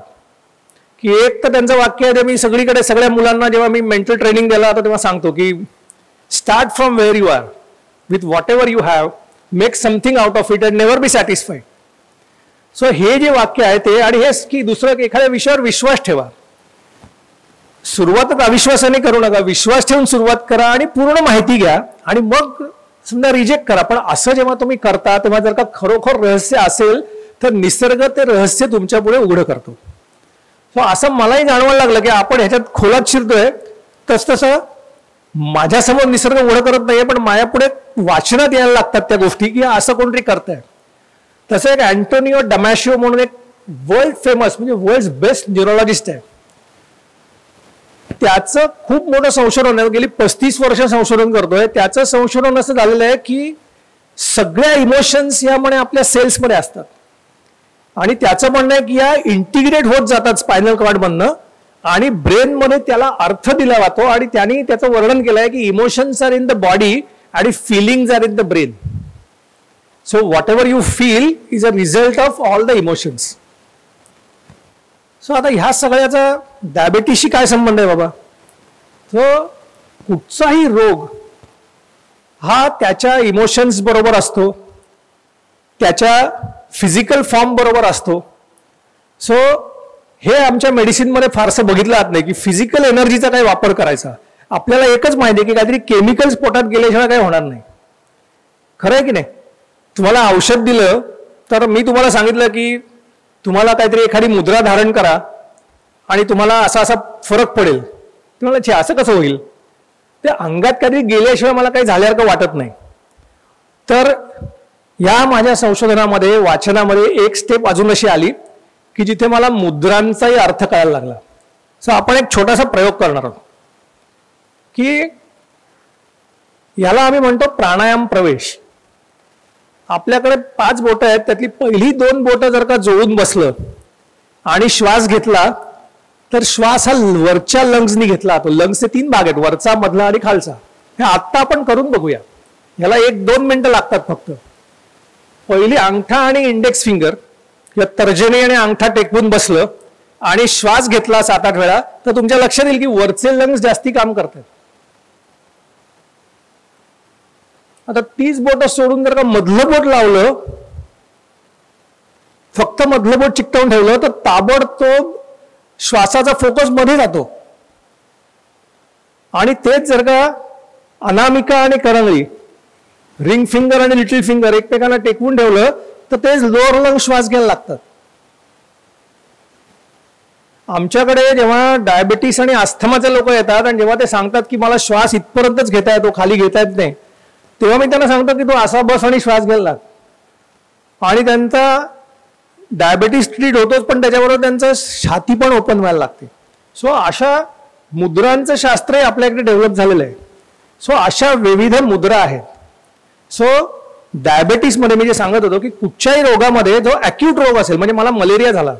की एक तर त्यांचं वाक्य आहे ते मी सगळीकडे सगळ्या मुलांना जेव्हा मी मेंटल ट्रेनिंग द्यायला होता तेव्हा सांगतो की start from where you are with whatever you have, make something out of it and never be satisfied. So हे जे वाक्य आहे ते, आणि हेच की दुसरं एखाद्या विषयावर विश्वास ठेवा. सुरुवातच अविश्वासाने करू नका, विश्वास ठेवून सुरुवात करा आणि पूर्ण माहिती घ्या आणि मग समजा रिजेक्ट करा. पण असं जेव्हा तुम्ही करता तेव्हा जर का खरोखर रहस्य असेल तर निसर्ग ते रहस्य तुमच्या पुढे उघडं करतो. सो असं मलाही जाणवायला लागलं की आपण ह्याच्यात खोलात शिरतोय, तसतसं माझ्यासमोर निसर्ग उघडं करत नाहीये पण माझ्या पुढे वाचनात यायला लागतात त्या गोष्टी की असं कोणतरी करताय. तसं एक अँटोनिओ डमॅशिओ म्हणून एक वर्ल्ड फेमस म्हणजे वर्ल्ड बेस्ट न्यूरोलॉजिस्ट आहे. त्याचं खूप मोठं संशोधन आहे, गेली 35 वर्ष संशोधन करतोय. त्याचं संशोधन असं झालेलं आहे की सगळ्या इमोशन्स यामुळे आपल्या सेल्समध्ये असतात आणि त्याचं म्हणणं आहे की या इंटिग्रेट होत जातात स्पायनल कॉर्ड मधनं आणि ब्रेन मध्ये त्याला अर्थ दिला जातो. आणि त्यांनी त्याचं वर्णन केलं आहे की emotions are in the body आणि feelings are in the brain. So whatever you feel is a result of all the emotions. So आता ह्या सगळ्याचा डायबेटीसशी काय संबंध आहे बाबा? सो कुठचाही रोग हा त्याच्या इमोशन्स बरोबर असतो, त्याच्या फिजिकल फॉर्म बरोबर असतो. सो हे आमच्या मेडिसिनमध्ये फारसं बघितलं जात नाही की फिजिकल एनर्जीचा काही वापर करायचा. आपल्याला एकच माहिती आहे की काहीतरी केमिकल्स पोटात गेल्याशिवाय काही होणार नाही. खरं आहे की नाही? तुम्हाला औषध दिलं तर मी तुम्हाला सांगितलं की तुम्हाला काहीतरी एखादी मुद्रा धारण करा आणि तुम्हाला असा असा फरक पडेल. तुम्हाला असं कसं होईल? ते अंगात काहीतरी गेल्याशिवाय मला काही झाल्यासारखं वाटत नाही. तर या माझ्या संशोधनामध्ये वाचनामध्ये एक स्टेप अजून अशी आली की जिथे मला मुद्रांचाही अर्थ कळायला लागला. सो आपण एक छोटासा प्रयोग करणार आहोत. की याला आम्ही म्हणतो प्राणायाम प्रवेश. आपल्याकडे 5 बोटं आहेत, त्यातली पहिली 2 बोटं जर का जोडून बसलं आणि श्वास घेतला तर श्वास हा वरच्या लंग्सनी घेतला जातो. लंग्सचे 3 भाग आहेत, वरचा, मधला आणि खालचा. हे आत्ता आपण करून बघूया. याला 1-2 मिनिटं लागतात फक्त. पहिली अंगठा आणि इंडेक्स फिंगर किंवा तर्जनी आणि अंगठा टेकवून बसलं आणि श्वास घेतला 7-8 वेळा तर तुमच्या लक्षात येईल की वरचे लंग्स जास्ती काम करतात. आता 30 बोट सोडून जर का मधलं बोट लावलं, फक्त मधलं बोट चिकटवून ठेवलं तर ताबडतोब श्वासाचा फोकस मध्ये जातो. आणि तेच जर का अनामिका आणि करंगळी, रिंग फिंगर आणि लिटिल फिंगर एकमेकांना टेकवून ठेवलं तर तेच लोअर लंग श्वास घ्यायला लागतात. आमच्याकडे जेव्हा डायबिटीस आणि अस्थमाचे लोक येतात आणि जेव्हा ते सांगतात की मला श्वास इथपर्यंतच घेता येतो, खाली घेता येत नाही, तेव्हा मी त्यांना सांगतो की तो असा बस आणि श्वास घ्यायला लाग. आणि त्यांचा डायबिटीस ट्रीट होतोच, पण त्याच्याबरोबर त्यांचं छाती पण ओपन व्हायला लागते. सो अशा मुद्रांचं शास्त्रही आपल्याकडे डेव्हलप झालेलं आहे. सो अशा विविध मुद्रा आहेत. सो डायबिटीसमध्ये मी जे सांगत होतो की कुठच्याही रोगामध्ये जो ॲक्यूट रोग असेल, म्हणजे मला मलेरिया झाला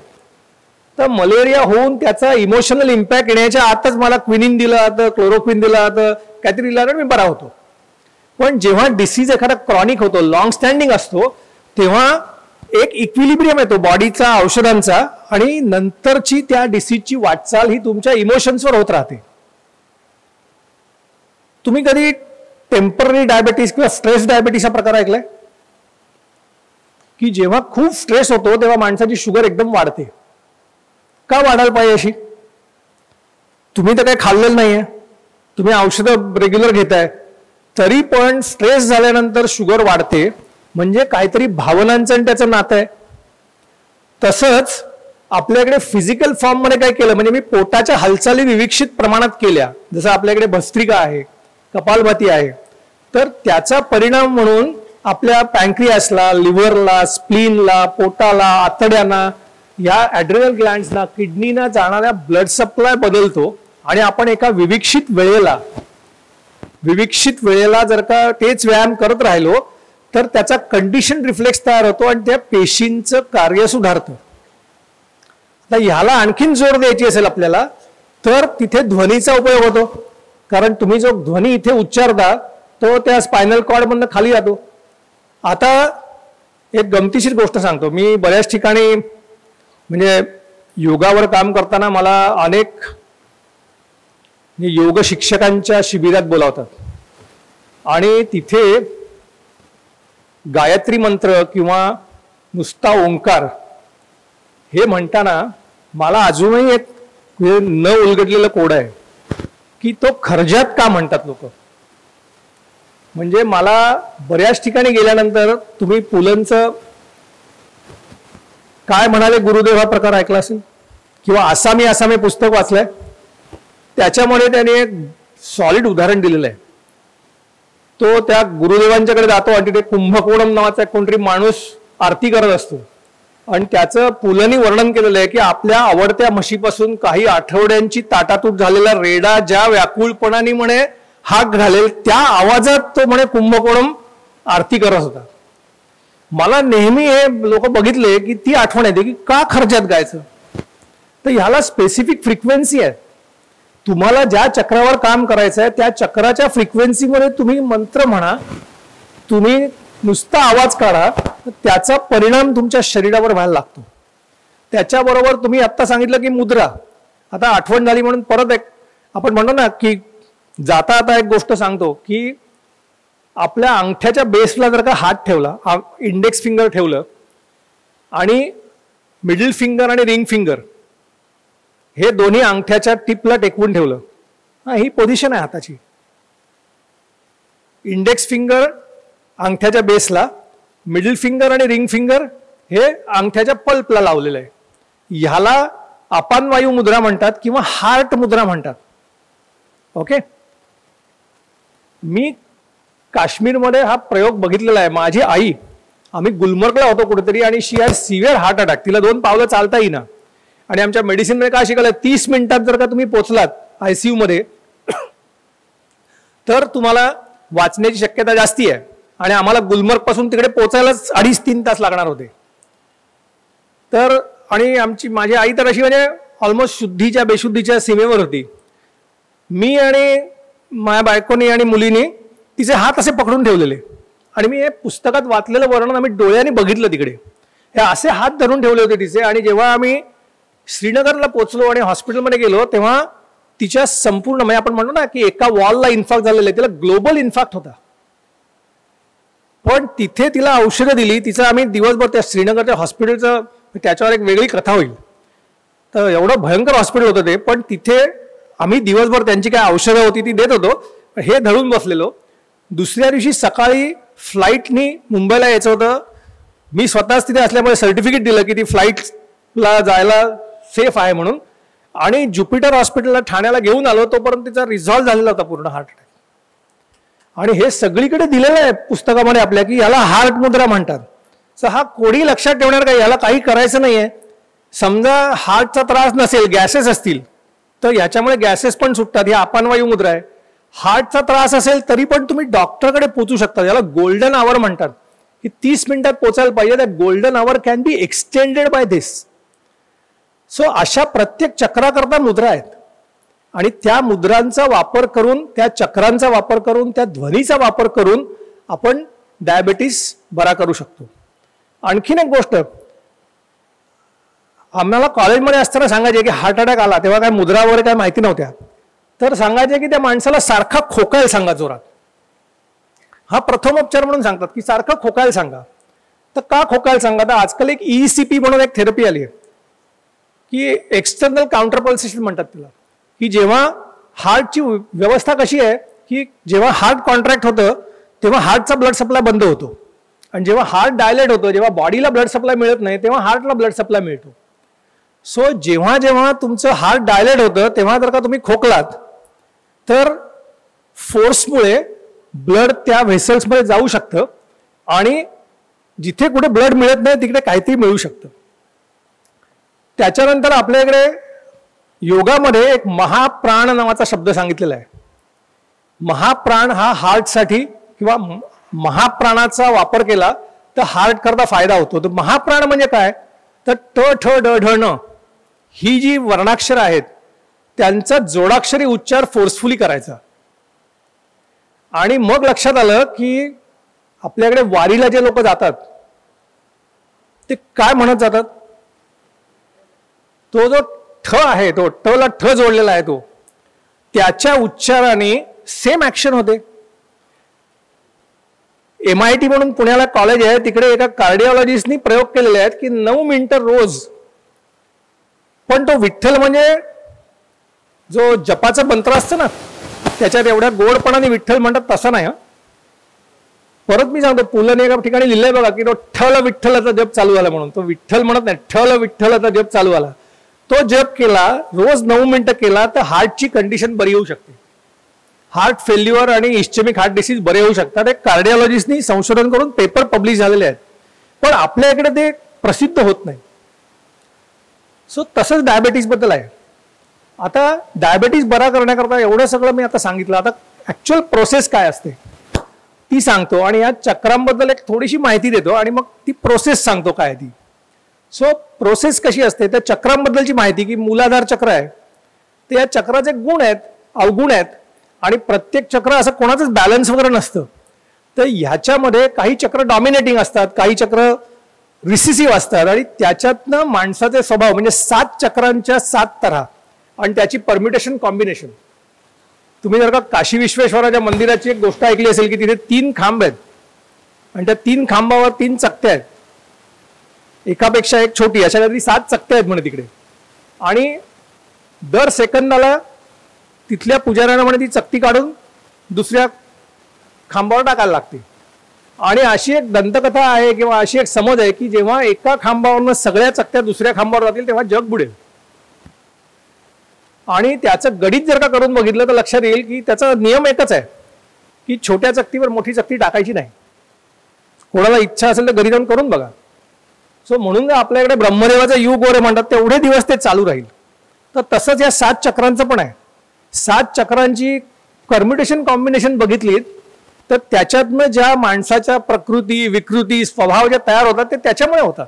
तर मलेरिया होऊन त्याचा इमोशनल इम्पॅक्ट येण्याच्या आतच मला क्विनिन दिलं जातं, क्लोरोक्विन दिलं जातं, काहीतरी दिलं जातं, मी बरा होतो. पण जेव्हा डिसीज एखादा क्रॉनिक होतो, लॉंग स्टँडिंग असतो, तेव्हा एक इक्विलिब्रियम येतो बॉडीचा, औषधांचा, आणि नंतरची त्या डिसीजची वाटचाल ही तुमच्या इमोशन्सवर होत राहते. तुम्ही कधी टेम्पररी डायबिटीस किंवा स्ट्रेस डायबिटीस हा प्रकार ऐकलाय की जेव्हा खूप स्ट्रेस होतो तेव्हा माणसाची शुगर एकदम वाढते. का वाढायला पाहिजे अशी? तुम्ही तर काही खाल्लेलं नाहीये, तुम्ही औषधं रेग्युलर घेताय, तरी पण स्ट्रेस झाल्यानंतर शुगर वाढते. म्हणजे काहीतरी भावनांचं आणि त्याचं नातं आहे. तसंच आपल्याकडे फिजिकल फॉर्म मध्ये काय केलं, म्हणजे मी पोटाच्या हालचाली विविक्षित प्रमाणात केल्या, जसं आपल्याकडे भस्त्रिका आहे, कपालभाती आहे, तर त्याचा परिणाम म्हणून आपल्या पॅन्क्रियासला, लिव्हरला, स्प्लीनला, पोटाला, आतड्यांना, या ॲड्रिनल ग्लँड्सना, किडनीना जाणाऱ्या ब्लड सप्लाय बदलतो. आणि आपण एका विविक्षित वेळेला जर का तेच व्यायाम करत राहिलो तर त्याचा कंडिशन रिफ्लेक्स तयार होतो आणि त्या पेशींचं कार्य सुधारतं. तर ह्याला आणखीन जोर द्यायची असेल आपल्याला तर तिथे ध्वनीचा उपयोग होतो. कारण तुम्ही जो ध्वनी इथे उच्चारता तो त्या स्पायनल कॉर्ड मधनं खाली जातो. आता एक गमतीशीर गोष्ट सांगतो. मी बऱ्याच ठिकाणी म्हणजे योगावर काम करताना मला अनेक योग शिक्षकांच्या शिबिरात बोलावतात आणि तिथे गायत्री मंत्र किंवा नुसता ओंकार हे म्हणताना मला अजूनही एक न उलगडलेलं कोड आहे की तो खर्जात का म्हणतात लोक. म्हणजे मला बऱ्याच ठिकाणी गेल्यानंतर तुम्ही पुलंचं काय म्हणाले गुरुदेव हा प्रकार ऐकला असेल किंवा आसामी पुस्तक वाचलंय, त्याच्यामध्ये त्याने एक सॉलिड उदाहरण दिलेलं आहे. तो त्या गुरुदेवांच्याकडे जातो आणि तिथे कुंभकोणम नावाचा कोणतरी माणूस आरती करत असतो आणि त्याचं पुलंनी वर्णन केलेलं आहे की आपल्या आवडत्या म्हशीपासून काही आठवड्यांची ताटातूट झालेला रेडा ज्या व्याकुळपणाने म्हणे हाक घालेल त्या आवाजात तो म्हणे कुंभकोणम आरती करत होता. मला नेहमी हे लोक बघितले की ती आठवण येते की का खर्चात गायचं. तर ह्याला स्पेसिफिक फ्रिक्वेन्सी आहे. तुम्हाला ज्या चक्रावर काम करायचं आहे त्या चक्राच्या फ्रिक्वेन्सीमध्ये तुम्ही मंत्र म्हणा, तुम्ही नुसता आवाज काढा, त्याचा परिणाम तुमच्या शरीरावर व्हायला लागतो. त्याच्याबरोबर तुम्ही आत्ता सांगितलं की मुद्रा, आता आठवण झाली म्हणून परत एक आपण म्हणतो ना की जाता आता एक गोष्ट सांगतो की आपल्या अंगठ्याच्या बेसला जर का हात ठेवला, इंडेक्स फिंगर ठेवलं आणि मिडल फिंगर आणि रिंग फिंगर हे दोन्ही अंगठ्याच्या टिपला टेकवून ठेवलं, ही पोझिशन आहे हाताची. इंडेक्स फिंगर अंगठ्याच्या बेसला, मिडल फिंगर आणि रिंग फिंगर हे अंगठ्याच्या पल्पला लावलेलं आहे. ह्याला अपानवायू मुद्रा म्हणतात किंवा हार्ट मुद्रा म्हणतात. ओके, मी काश्मीरमध्ये हा प्रयोग बघितलेला आहे. माझी आई, आम्ही गुलमर्गला होतो कुठेतरी आणि शी हॅड सिव्हिअर हार्ट अटॅक. तिला 2 पावलं चालता येईना आणि आमच्या मेडिसिनमध्ये काय शिकवलं, 30 मिनिटात जर का तुम्ही पोचलात ICU मध्ये तर तुम्हाला वाचण्याची शक्यता जास्ती आहे. आणि आम्हाला गुलमर्गपासून तिकडे पोचायलाच 2.5-3 तास लागणार होते. तर आणि माझी आई तर अशी म्हणजे ऑलमोस्ट शुद्धीच्या बेशुद्धीच्या सीमेवर होती. मी आणि माझ्या बायकोनी आणि मुलीनी तिचे हात असे पकडून ठेवलेले आणि मी हे पुस्तकात वाचलेलं वर्णन आम्ही डोळ्यांनी बघितलं. तिकडे हे असे हात धरून ठेवले होते तिचे. आणि जेव्हा आम्ही श्रीनगरला पोचलो आणि हॉस्पिटलमध्ये गेलो तेव्हा तिच्या संपूर्ण म्हणजे आपण म्हणतो ना की एका वॉलला इन्फॅक्ट झालेलं आहे, तिला ग्लोबल इन्फॅक्ट होता. पण तिथे तिला औषधं दिली. तिचं आम्ही दिवसभर त्या श्रीनगरच्या हॉस्पिटलचं त्याच्यावर एक वेगळी कथा होईल. तर एवढं भयंकर हॉस्पिटल होतं ते. पण तिथे आम्ही दिवसभर त्यांची काय औषधं होती ती देत होतो. हे धरून बसलेलो. दुसऱ्या दिवशी सकाळी फ्लाईटनी मुंबईला यायचं होतं. मी स्वतःच तिथे असल्यामुळे सर्टिफिकेट दिलं की ती फ्लाईटला जायला सेफ आहे म्हणून. आणि ज्युपिटर हॉस्पिटलला ठाण्याला घेऊन आलो तोपर्यंत तिचा रिझॉल्व्ह झालेला होता पूर्ण हार्ट अटॅक. आणि हे सगळीकडे दिलेलं आहे पुस्तकामध्ये आपल्या की याला हार्ट मुद्रा म्हणतात. सो हा कोणी लक्षात ठेवणार काय, याला काही करायचं नाहीये. समजा हार्टचा त्रास नसेल, गॅसेस असतील तर याच्यामुळे गॅसेस पण सुटतात. ही अपानवायू मुद्रा आहे. हार्टचा त्रास असेल तरी पण तुम्ही डॉक्टरकडे पोहोचू शकता. याला गोल्डन आवर म्हणतात की 30 मिनिटात पोचायला पाहिजे. That golden hour can be extended by this. So अशा प्रत्येक चक्राकरता मुद्रा आहेत आणि त्या मुद्रांचा वापर करून, त्या चक्रांचा वापर करून, त्या ध्वनीचा वापर करून आपण डायबिटीस बरा करू शकतो. आणखीन एक गोष्ट आम्हाला कॉलेजमध्ये असताना सांगायचे की हार्ट अटॅक आला तेव्हा काय मुद्रा वगैरे काय माहिती नव्हत्या. तर सांगायचे की त्या माणसाला सारखा खोकायला सांगा जोरात. हा प्रथमोपचार म्हणून सांगतात की सारखं खोकायला सांगा. तर का खोकायला सांगा, तर आजकाल एक ECP म्हणून एक थेरपी आली आहे की एक्सटर्नल काउंटरपल्सेशन म्हणतात तिला. की जेव्हा हार्टची व्यवस्था कशी आहे की जेव्हा हार्ट कॉन्ट्रॅक्ट होतं तेव्हा हार्टचा ब्लड सप्लाय बंद होतो. आणि जेव्हा हार्ट डायलेट होतो, जेव्हा बॉडीला ब्लड सप्लाय मिळत नाही तेव्हा हार्टला ब्लड सप्लाय मिळतो. सो जेव्हा जेव्हा तुमचं हार्ट डायलेट होतं तेव्हा जर का तुम्ही खोकलात तर फोर्समुळे ब्लड त्या व्हेसल्समध्ये जाऊ शकतं आणि जिथे कुठे ब्लड मिळत नाही तिकडे काहीतरी मिळू शकतं. त्याच्यानंतर आपल्याकडे योगामध्ये एक महाप्राण नावाचा शब्द सांगितलेला आहे. महाप्राण हा हार्टसाठी किंवा महाप्राणाचा वापर केला तर हार्ट करता फायदा होतो. तर महाप्राण म्हणजे काय, तर ट ठ ड ढ ण ही जी वर्णाक्षर आहेत त्यांचा जोडाक्षरी उच्चार फोर्सफुली करायचा. आणि मग लक्षात आलं की आपल्याकडे वारीला जे लोक जातात ते काय म्हणत जातात, तो जो ठ आहे तो ट ला ठ जोडलेला आहे तो त्याच्या उच्चाराने सेम ऍक्शन होते. MIT म्हणून पुण्याला कॉलेज आहे, तिकडे एका कार्डिओलॉजिस्टनी प्रयोग केलेले आहेत की 9 मिनिटं रोज. पण तो विठ्ठल म्हणजे जो जपाचा मंत्र असतं ना त्याच्यात एवढ्या गोडपणाने विठ्ठल म्हणतात तसं नाही. परत मी सांगतो, पुलंने एका ठिकाणी लिहिलंय बघा की तो ठल विठ्ठलाचा जप चालू झाला म्हणून. तो विठ्ठल म्हणत नाही, ठल विठ्ठलाचा जप चालू झाला. तो जप केला, रोज 9 मिनिटं केला तर हार्टची कंडिशन बरी होऊ शकते. हार्ट फेल्युअर आणि इस्चेमिक हार्ट डिसीज बरे होऊ शकतात. एक कार्डिओलॉजिस्टनी संशोधन करून पेपर पब्लिश झालेले आहेत. पण आपल्या इकडे ते प्रसिद्ध होत नाही. सो तसंच डायबेटीस बद्दल आहे. आता डायबेटीस बरा करण्याकरता एवढं सगळं मी आता सांगितलं. आता ऍक्च्युअल प्रोसेस काय असते ती सांगतो आणि या चक्रांबद्दल एक थोडीशी माहिती देतो आणि मग ती प्रोसेस सांगतो काय ती. सो प्रोसेस कशी असते त्या चक्रांबद्दलची माहिती की मूलाधार चक्र आहे ते या चक्राचे गुण आहेत, अवगुण आहेत आणि प्रत्येक चक्र असं कोणाचंच बॅलन्स वगैरे नसतं. तर ह्याच्यामध्ये काही चक्र डॉमिनेटिंग असतात, काही चक्र रिसिसिव्ह असतात आणि त्याच्यातनं माणसाचे स्वभाव म्हणजे 7 चक्रांच्या 7 तऱ्हा आणि त्याची परम्युटेशन कॉम्बिनेशन. तुम्ही जर का काशी विश्वेश्वराच्या मंदिराची एक गोष्ट ऐकली असेल की तिथे 3 खांब आहेत आणि त्या 3 खांबावर 3 चकत्या आहेत, एकापेक्षा एक छोटी, अशा काहीतरी 7 चकत्या आहेत म्हणे तिकडे. आणि दर सेकंदाला तिथल्या पुजाऱ्यांना म्हणे ती चकती काढून दुसऱ्या खांबावर टाकायला लागते. आणि अशी एक दंतकथा आहे किंवा अशी एक समज आहे की जेव्हा एका खांबावरनं सगळ्या चकत्या दुसऱ्या खांबावर जातील तेव्हा जग बुडेल. आणि त्याचं गणित जर का करून बघितलं तर लक्षात येईल की त्याचा नियम एकच आहे की छोट्या चकतीवर मोठी चकती टाकायची नाही. कोणाला इच्छा असेल तर गणित करून बघा. सो म्हणून आपल्याकडे ब्रह्मदेवाचं युग वगैरे म्हणतात तेवढे दिवस ते चालू राहील. तर तसंच या 7 चक्रांचं पण आहे. 7 चक्रांची परम्युटेशन कॉम्बिनेशन बघितलीत तर त्याच्यातनं ज्या माणसाच्या प्रकृती विकृती स्वभाव ज्या तयार होतात ते त्याच्यामुळे होतात.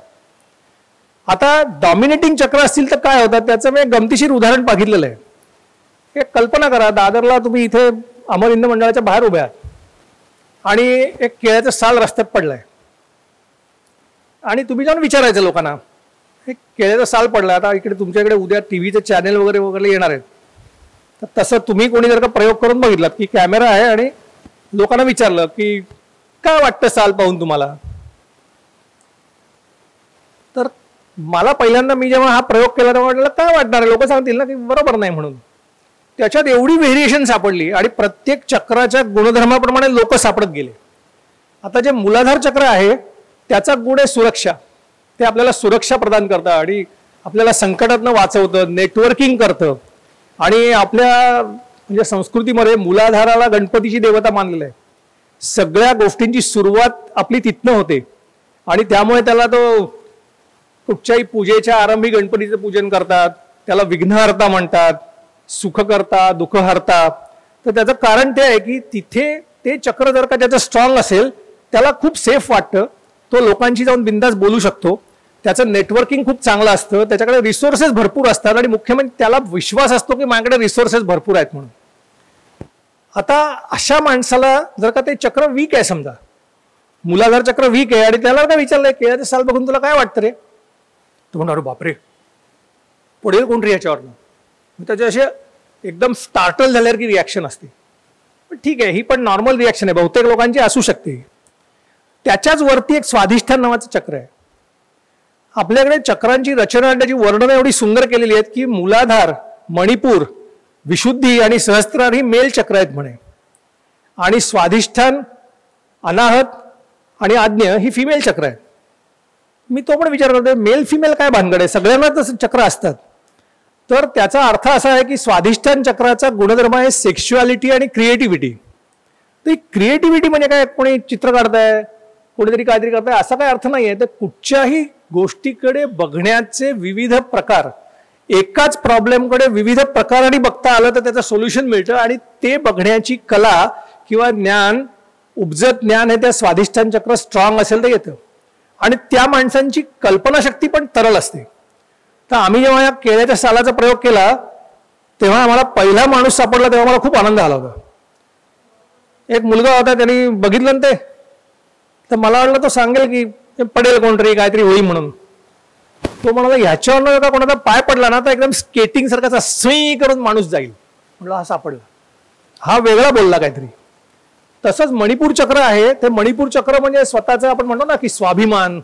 आता डॉमिनेटिंग चक्र असतील तर काय होतात त्याचं मी गमतीशीर उदाहरण बघितलेलं आहे. एक कल्पना करा, दादरला तुम्ही इथे अमर हिंद मंडळाच्या बाहेर उभे आहात आणि एक केळ्याचं साल रस्त्यात पडलाय आणि तुम्ही जाऊन विचारायचं लोकांना, एक केळ्याचं साल पडलं. आता इकडे तुमच्याकडे उद्या टीव्हीचे चॅनेल वगैरे वगैरे येणार आहेत, तर तसं तुम्ही कोणी जर का प्रयोग करून बघितलात की कॅमेरा आहे आणि लोकांना विचारलं की काय वाटतं साल पाहून तुम्हाला, तर मला पहिल्यांदा मी जेव्हा हा प्रयोग केला तेव्हा वाटलं काय वाटणार आहे, लोक सांगतील ना की बरोबर नाही म्हणून. त्याच्यात एवढी व्हेरिएशन सापडली आणि प्रत्येक चक्राच्या गुणधर्माप्रमाणे लोक सापडत गेले. आता जे मूलाधार चक्र आहे त्याचा गुण आहे सुरक्षा. ते आपल्याला सुरक्षा प्रदान करतं आणि आपल्याला संकटातनं वाचवतं, नेटवर्किंग करतं. आणि आपल्या म्हणजे संस्कृतीमध्ये मूलाधाराला गणपतीची देवता मानलेलं आहे. सगळ्या गोष्टींची सुरुवात आपली तिथनं होते आणि त्यामुळे त्याला तो कुठच्याही पूजेच्या आरंभी गणपतीचं पूजन करतात, त्याला विघ्नहर्ता म्हणतात, सुखकर्ता दुःखहर्ता. तर त्याचं कारण ते आहे की तिथे ते चक्र जर का त्याचं स्ट्रॉंग असेल त्याला खूप सेफ वाटतं, तो लोकांशी जाऊन बिंदास बोलू शकतो, त्याचं नेटवर्किंग खूप चांगलं असतं, त्याच्याकडे रिसोर्सेस भरपूर असतात आणि मुख्य म्हणजे त्याला विश्वास असतो की माझ्याकडे रिसोर्सेस भरपूर आहेत म्हणून. आता अशा माणसाला जर का ते चक्र वीक आहे, समजा मूलाधार चक्र वीक आहे आणि त्याला काय विचारलंय केळ्याचं साल बघून तुला काय वाटतं रे, तो म्हणतो अरे बापरे पडेल कोणतरी याच्यावरनं. त्याचे असे एकदम स्टार्टल झाल्यासारखी रिॲक्शन असते. पण ठीक आहे, ही पण नॉर्मल रिॲक्शन आहे, बहुतेक लोकांची असू शकते. त्याच्याच वरती एक स्वाधिष्ठान नावाचं चक्र आहे. आपल्याकडे चक्रांची रचना आणि त्याची वर्णनं एवढी सुंदर केलेली आहेत की मूलाधार, मणिपूर, विशुद्धी आणि सहस्त्रार ही मेल चक्र आहेत म्हणे, आणि स्वाधिष्ठान, अनाहत आणि आज्ञ ही फिमेल चक्र आहेत. मी तो पण विचार करतो मेल फिमेल काय भानगड आहे, सगळ्यांना तसं चक्र असतात. तर त्याचा अर्थ असा आहे की स्वाधिष्ठान चक्राचा गुणधर्म आहे सेक्शुअलिटी आणि क्रिएटिव्हिटी. तर क्रिएटिव्हिटी म्हणजे काय, कोणी चित्र काढताय, कोणीतरी काहीतरी करताय असा काय अर्थ नाही आहे. तर कुठच्याही गोष्टीकडे बघण्याचे विविध प्रकार, एकाच प्रॉब्लेमकडे विविध प्रकाराने बघता आलं तर त्याचं सोल्युशन मिळतं आणि ते बघण्याची कला किंवा ज्ञान, उपजत ज्ञान हे त्या स्वाधिष्ठान चक्र स्ट्रॉंग असेल तर येतं. आणि त्या माणसांची कल्पनाशक्ती पण तरल असते. तर आम्ही जेव्हा या केळ्याच्या सालाचा प्रयोग केला तेव्हा आम्हाला पहिला माणूस सापडला तेव्हा मला खूप आनंद झाला होता. एक मुलगा होता, त्यांनी बघितलं ना ते, तर मला वाटलं तो सांगेल की पडेल कोणतरी काहीतरी होईल म्हणून. तो म्हणाला ह्याच्यावर का कोणाचा पाय पडला ना तर एकदम स्केटिंग सारखाचा स्वी करून माणूस जाईल. म्हटलं हा सापडला, हा वेगळा बोलला काहीतरी. तसंच मणिपूर चक्र आहे. ते मणिपूर चक्र म्हणजे स्वतःचं आपण म्हणतो ना की स्वाभिमान,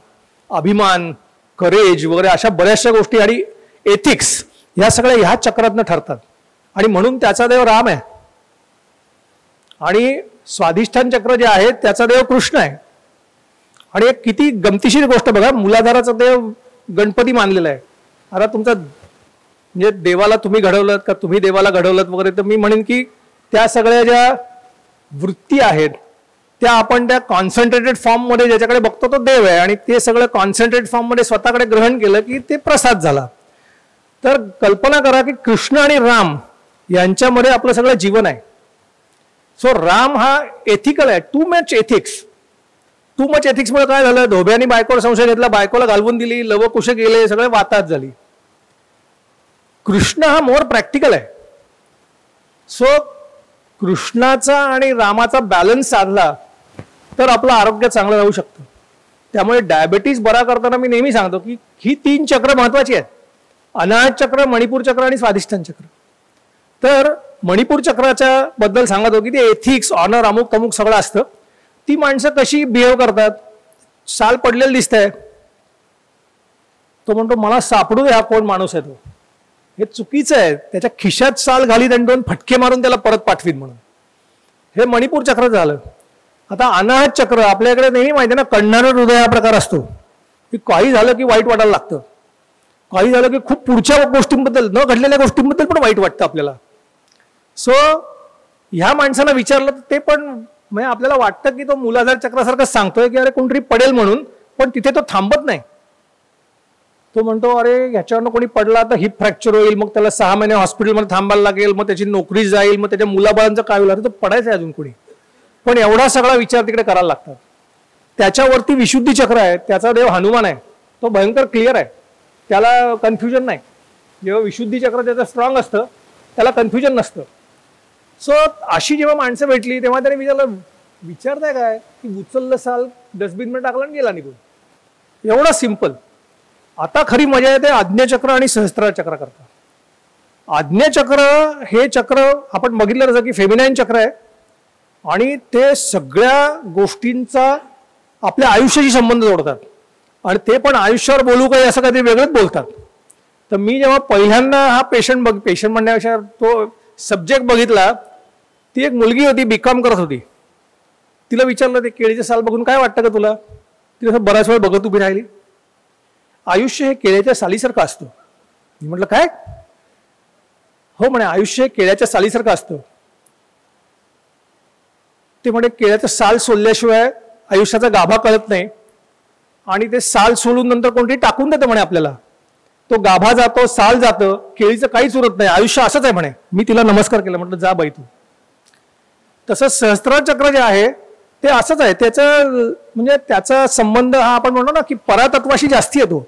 अभिमान, करेज वगैरे अशा बऱ्याचशा गोष्टी आणि एथिक्स ह्या सगळ्या ह्या चक्रातनं ठरतात. आणि म्हणून त्याचा देव राम आहे आणि स्वाधिष्ठान चक्र जे आहे त्याचा देव कृष्ण आहे. आणि एक किती गमतीशीर गोष्ट बघा, मूलाधाराचा देव गणपती मानलेला आहे. आता तुमचा म्हणजे देवाला तुम्ही घडवलं का तुम्ही देवाला घडवलं वगैरे, तर मी म्हणेन की त्या सगळ्या ज्या वृत्ती आहेत त्या आपण त्या कॉन्सन्ट्रेटेड फॉर्म मध्ये ज्याच्याकडे बघतो तो देव आहे आणि ते सगळं कॉन्सन्ट्रेटेड फॉर्म मध्ये स्वतःकडे ग्रहण केलं की ते प्रसाद झाला. तर कल्पना करा की कृष्ण आणि राम यांच्यामध्ये आपलं सगळं जीवन आहे. सो राम हा एथिकल आहे, too much ethics. Too much एथिक्समुळे काय झालं, धोब्यानी बायकोला संशय घेतला, बायकोला घालवून दिली, लवकुश गेले, सगळे वातात झाली. कृष्ण हा मोर प्रॅक्टिकल आहे. सो कृष्णाचा आणि रामाचा बॅलन्स साधला तर आपलं आरोग्य चांगलं राहू शकतं. त्यामुळे डायबिटीज बरा करताना मी नेहमी सांगतो की ही 3 चक्र महत्वाची आहेत, अनाहत चक्र, मणिपूर चक्र आणि स्वाधिष्ठान चक्र. तर मणिपूर चक्राच्या बद्दल सांगतो की ते एथिक्स, ऑनर, अमुक तमुक सगळं असतं. ती माणसं कशी बिहेव करतात, साल पडलेलं दिसतंय, तो म्हणतो मला सापडू द्या कोण माणूस आहे तो, हे चुकीचं आहे, त्याच्या खिशात साल घालीत आणि 2 फटके मारून त्याला परत पाठवीत म्हणून. हे मणिपूर चक्र झालं. आता अनाहत चक्र आपल्याकडे नेहमी माहिती आहे ना, कण्णारं हृदय हा प्रकार असतो की काही झालं की वाईट वाटायला लागतं, काही झालं की खूप पुढच्या गोष्टींबद्दल, न घडलेल्या गोष्टींबद्दल पण वाईट वाटतं आपल्याला. सो ह्या माणसांना विचारलं तर ते पण म्हणजे आपल्याला वाटतं की तो मूलाधार चक्रासारखं सांगतोय की अरे कोणतरी पडेल म्हणून, पण तिथे तो थांबत नाही. तो म्हणतो अरे ह्याच्यावरनं कोणी पडला तर हिप फ्रॅक्चर होईल, मग त्याला 6 महिने हॉस्पिटलमध्ये थांबायला लागेल, मग त्याची नोकरी जाईल, मग त्याच्या मुलाबाळांचं काय होईल, अरे तो पडायचं आहे अजून कोणी. पण एवढा सगळा विचार तिकडे करायला लागतात. त्याच्यावरती विशुद्धी चक्र आहे, त्याचा देव हनुमान आहे, तो भयंकर क्लिअर आहे, त्याला कन्फ्युजन नाही. जेव्हा विशुद्धी चक्र त्याचं स्ट्रॉंग असतं त्याला कन्फ्युजन नसतं. सो अशी जेव्हा माणसं भेटली तेव्हा त्याने विचारताय काय की उचललं साल डस्टबिनमध्ये टाकलं आणि गेला निघून, एवढं सिम्पल. आता खरी मजा येते आज्ञाचक्र आणि सहस्त्रार चक्र करता. आज्ञाचक्र हे चक्र आपण बघितलं जसं की फेमिनाईन चक्र आहे आणि ते सगळ्या गोष्टींचा आपल्या आयुष्याशी संबंध जोडतात आणि ते पण आयुष्यावर बोलू काही असं काहीतरी वेगळंच बोलतात. तर मी जेव्हा पहिल्यांदा हा पेशंट म्हणण्यापेक्षा तो सब्जेक्ट बघितला, ती एक मुलगी होती, बीकॉम करत होती. तिला विचारलं ते केळीचे साल बघून काय वाटतं का तुला? तिला बराच वेळ बघत उभी राहिली. आयुष्य हे केळ्याच्या सालीसारखं असतं. मी म्हटलं काय? हो म्हणे, आयुष्य हे केळ्याच्या सालीसारखं असतं. ते म्हणे केळ्याचं साल सोलल्याशिवाय आयुष्याचा गाभा कळत नाही आणि ते साल सोलून नंतर कोणतरी टाकून देतं म्हणे आपल्याला. तो गाभा जातो, साल जातं, केळीचं काहीच उरत नाही. आयुष्य असंच आहे म्हणे. मी तिला नमस्कार केला, म्हटलं जा बाई तू. तसंच सहस्त्रार चक्र जे आहे ते असंच आहे. म्हणजे त्याचा संबंध हा आपण म्हणतो ना की परातत्वाशी जास्ती येतो.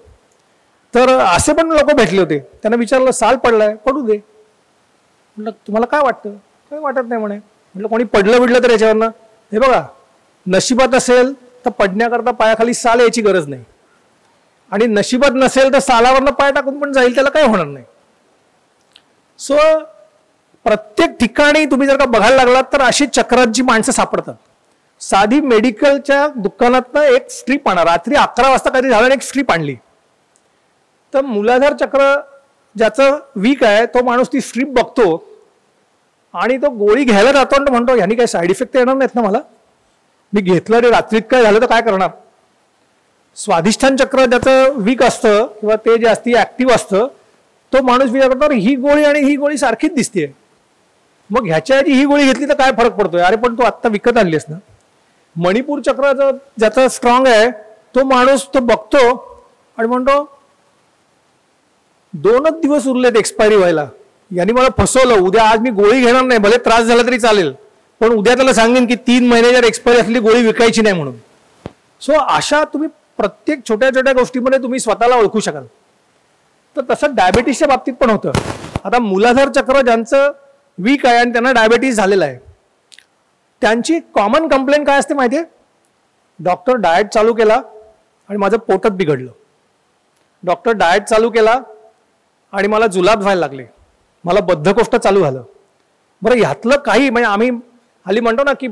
तर असे पण लोक भेटले होते, त्यांना विचारलं साल पडलाय, पडू दे. म्हटलं तुम्हाला काय वाटतं? काही वाटत नाही म्हणे. म्हटलं कोणी पडलं बिडलं तर याच्यावरनं हे बघा, नशिबात असेल तर पडण्याकरता पायाखाली साल यायची गरज नाही आणि नशिबात नसेल तर सालावरनं पाय टाकून पण जाईल, त्याला काही होणार नाही. सो प्रत्येक ठिकाणी तुम्ही जर का बघायला लागलात तर अशी चक्रांची माणसं सापडतात. साधी मेडिकलच्या दुकानातनं एक स्ट्रीप आणा, रात्री 11 वाजता काहीतरी झालं एक स्ट्रीप आणली तर मूलाधार चक्र ज्याचं वीक आहे तो माणूस ती स्ट्रीप बघतो आणि तो गोळी घ्यायला जातो आणि म्हणतो ह्यानी काही साईड इफेक्ट येणार नाहीत ना मला, मी घेतलं रे रात्रीत काय झालं तर काय करणार. स्वाधिष्ठान चक्र ज्याचं वीक असतं किंवा ते जास्ती ऍक्टिव्ह असतं तो माणूस विचार करतो ही गोळी आणि ही गोळी सारखीच दिसते, मग ह्याच्या आधी ही गोळी घेतली तर काय फरक पडतोय, अरे पण तू आत्ता विकत आणलीस ना. मणिपूर चक्र ज्याचा स्ट्रॉंग आहे तो माणूस तो बघतो आणि म्हणतो 2च दिवस उरलेत एक्सपायरी व्हायला, यांनी मला फसवलं, उद्या आज मी गोळी घेणार नाही, भले त्रास झाला तरी चालेल, पण उद्या त्याला सांगेन की 3 महिने जर एक्सपायरी असली गोळी विकायची नाही म्हणून. सो अशा तुम्ही प्रत्येक छोट्या छोट्या गोष्टीमध्ये तुम्ही स्वतःला ओळखू शकाल. तर तसं डायबिटीसच्या बाबतीत पण होतं. आता मूलाधार चक्र ज्यांचं वीक आहे आणि त्यांना डायबिटीस झालेला आहे त्यांची कॉमन कंप्लेंट काय असते माहिती आहे? डॉक्टर डाएट चालू केला आणि माझं पोटच बिघडलं, डॉक्टर डाएट चालू केला आणि मला जुलाब व्हायला लागले, मला बद्धकोष्ठ चालू झालं. बरं ह्यातलं काही म्हणजे आम्ही हल्ली म्हणतो ना की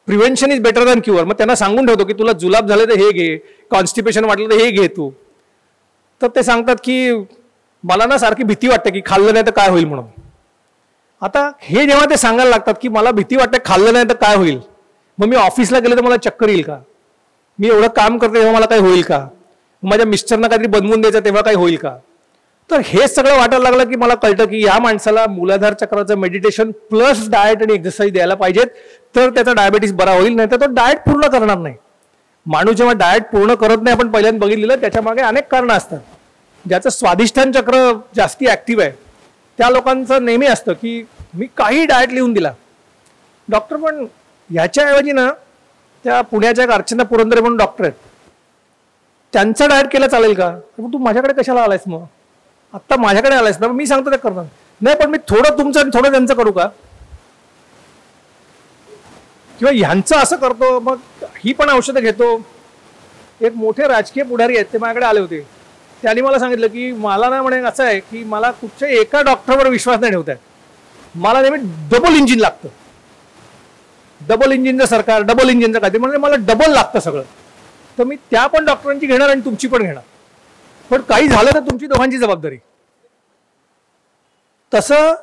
prevention is better than cure. मग त्यांना सांगून ठेवतो की तुला जुलाब झाले तर हे घे, कॉन्स्टिपेशन वाटलं तर हे घे तू. तर ते सांगतात की मला ना सारखी भीती वाटते की खाल्लं नाही तर काय होईल म्हणून. आता हे जेव्हा ते सांगायला लागतात की मला भीती वाटते खाल्लं नाही तर काय होईल, मग मी ऑफिसला गेले तर मला चक्कर येईल का, मी एवढं काम करते तेव्हा मला काही होईल का, माझ्या मिस्टरना काहीतरी बनवून द्यायचं तेव्हा काही होईल का. तर हे सगळं वाटायला लागलं की मला कळतं की या माणसाला मूलाधार चक्राचं मेडिटेशन प्लस डाएट आणि एक्सरसाइज द्यायला पाहिजेत तर त्याचा डायबिटीस बरा होईल, नाही तर तो डाएट पूर्ण करणार नाही. माणूस जेव्हा डाएट पूर्ण करत नाही आपण पहिल्यांदा बघितलेलं त्याच्या मागे अनेक कारणं असतात. ज्याचं स्वाधिष्ठान चक्र जास्ती ऍक्टिव्ह आहे त्या लोकांचं नेहमी असतं की मी काही डाएट लिहून दिला. डॉक्टर पण ह्याच्याऐवजी ना त्या पुण्याच्या एक अर्चना पुरंदरे म्हणून डॉक्टर आहेत, त्यांचा डाएट केला चालेल का? तू माझ्याकडे कशाला आलायस, मग आत्ता माझ्याकडे आलायस ना, मी सांगतो ते करणार नाही, पण मी थोडं तुमचं आणि थोडं त्यांचं करू का, किंवा ह्यांचं असं करतो मग ही पण औषधं घेतो. एक मोठे राजकीय पुढारी आहेत ते माझ्याकडे आले होते, त्यांनी मला सांगितलं की मला ना म्हणे असं आहे की मला कुठच्या एका डॉक्टरवर विश्वास नाही ठेवताय, मला नेहमी डबल इंजिन लागतं, डबल इंजिनचं सरकार, डबल इंजिनचं काहीतरी, म्हणजे मला डबल लागतं सगळं. तर मी त्या पण डॉक्टरांची घेणार आणि तुमची पण घेणार, पण काही झालं तर तुमची दोघांची जबाबदारी. तसं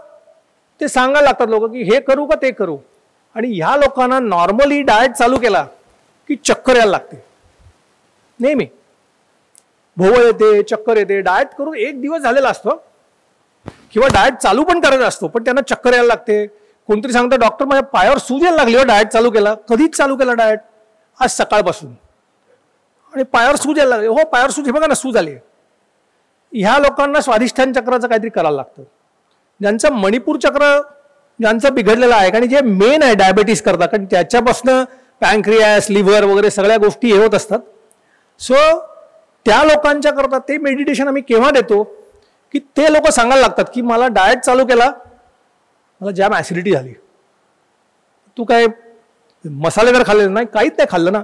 ते सांगायला लागतात लोक की हे करू का ते करू. आणि ह्या लोकांना नॉर्मली डाएट चालू केला की चक्कर यायला लागते, नेहमी भोवळ येते, चक्कर येते. डाएट करून 1 दिवस झालेला असतो किंवा डाएट चालू पण करायचा असतो पण त्यांना चक्कर यायला लागते. कोणतरी सांगतं डॉक्टर माझ्या पायावर सूज यायला लागली हो डाएट चालू केला. कधीच चालू केला डाएट? आज सकाळपासून. आणि पायावर सूज यायला लागली. हो पायावर सूज, हे बघा ना सूज आली. ह्या लोकांना स्वाधिष्ठान चक्राचं काहीतरी करायला लागतं. ज्यांचं मणिपूर चक्र ज्यांचं बिघडलेलं आहे आणि जे मेन आहे डायबिटीस करता, कारण त्याच्यापासून पॅनक्रियास लिव्हर वगैरे सगळ्या गोष्टी हे होत असतात. सो त्या लोकांच्या करता ते मेडिटेशन आम्ही केव्हा देतो की ते लोक सांगायला लागतात की मला डाएट चालू केला, मला जाम ॲसिडिटी झाली, तू काय मसालेदार खाल्लेलं नाही, काहीच नाही खाल्लं ना.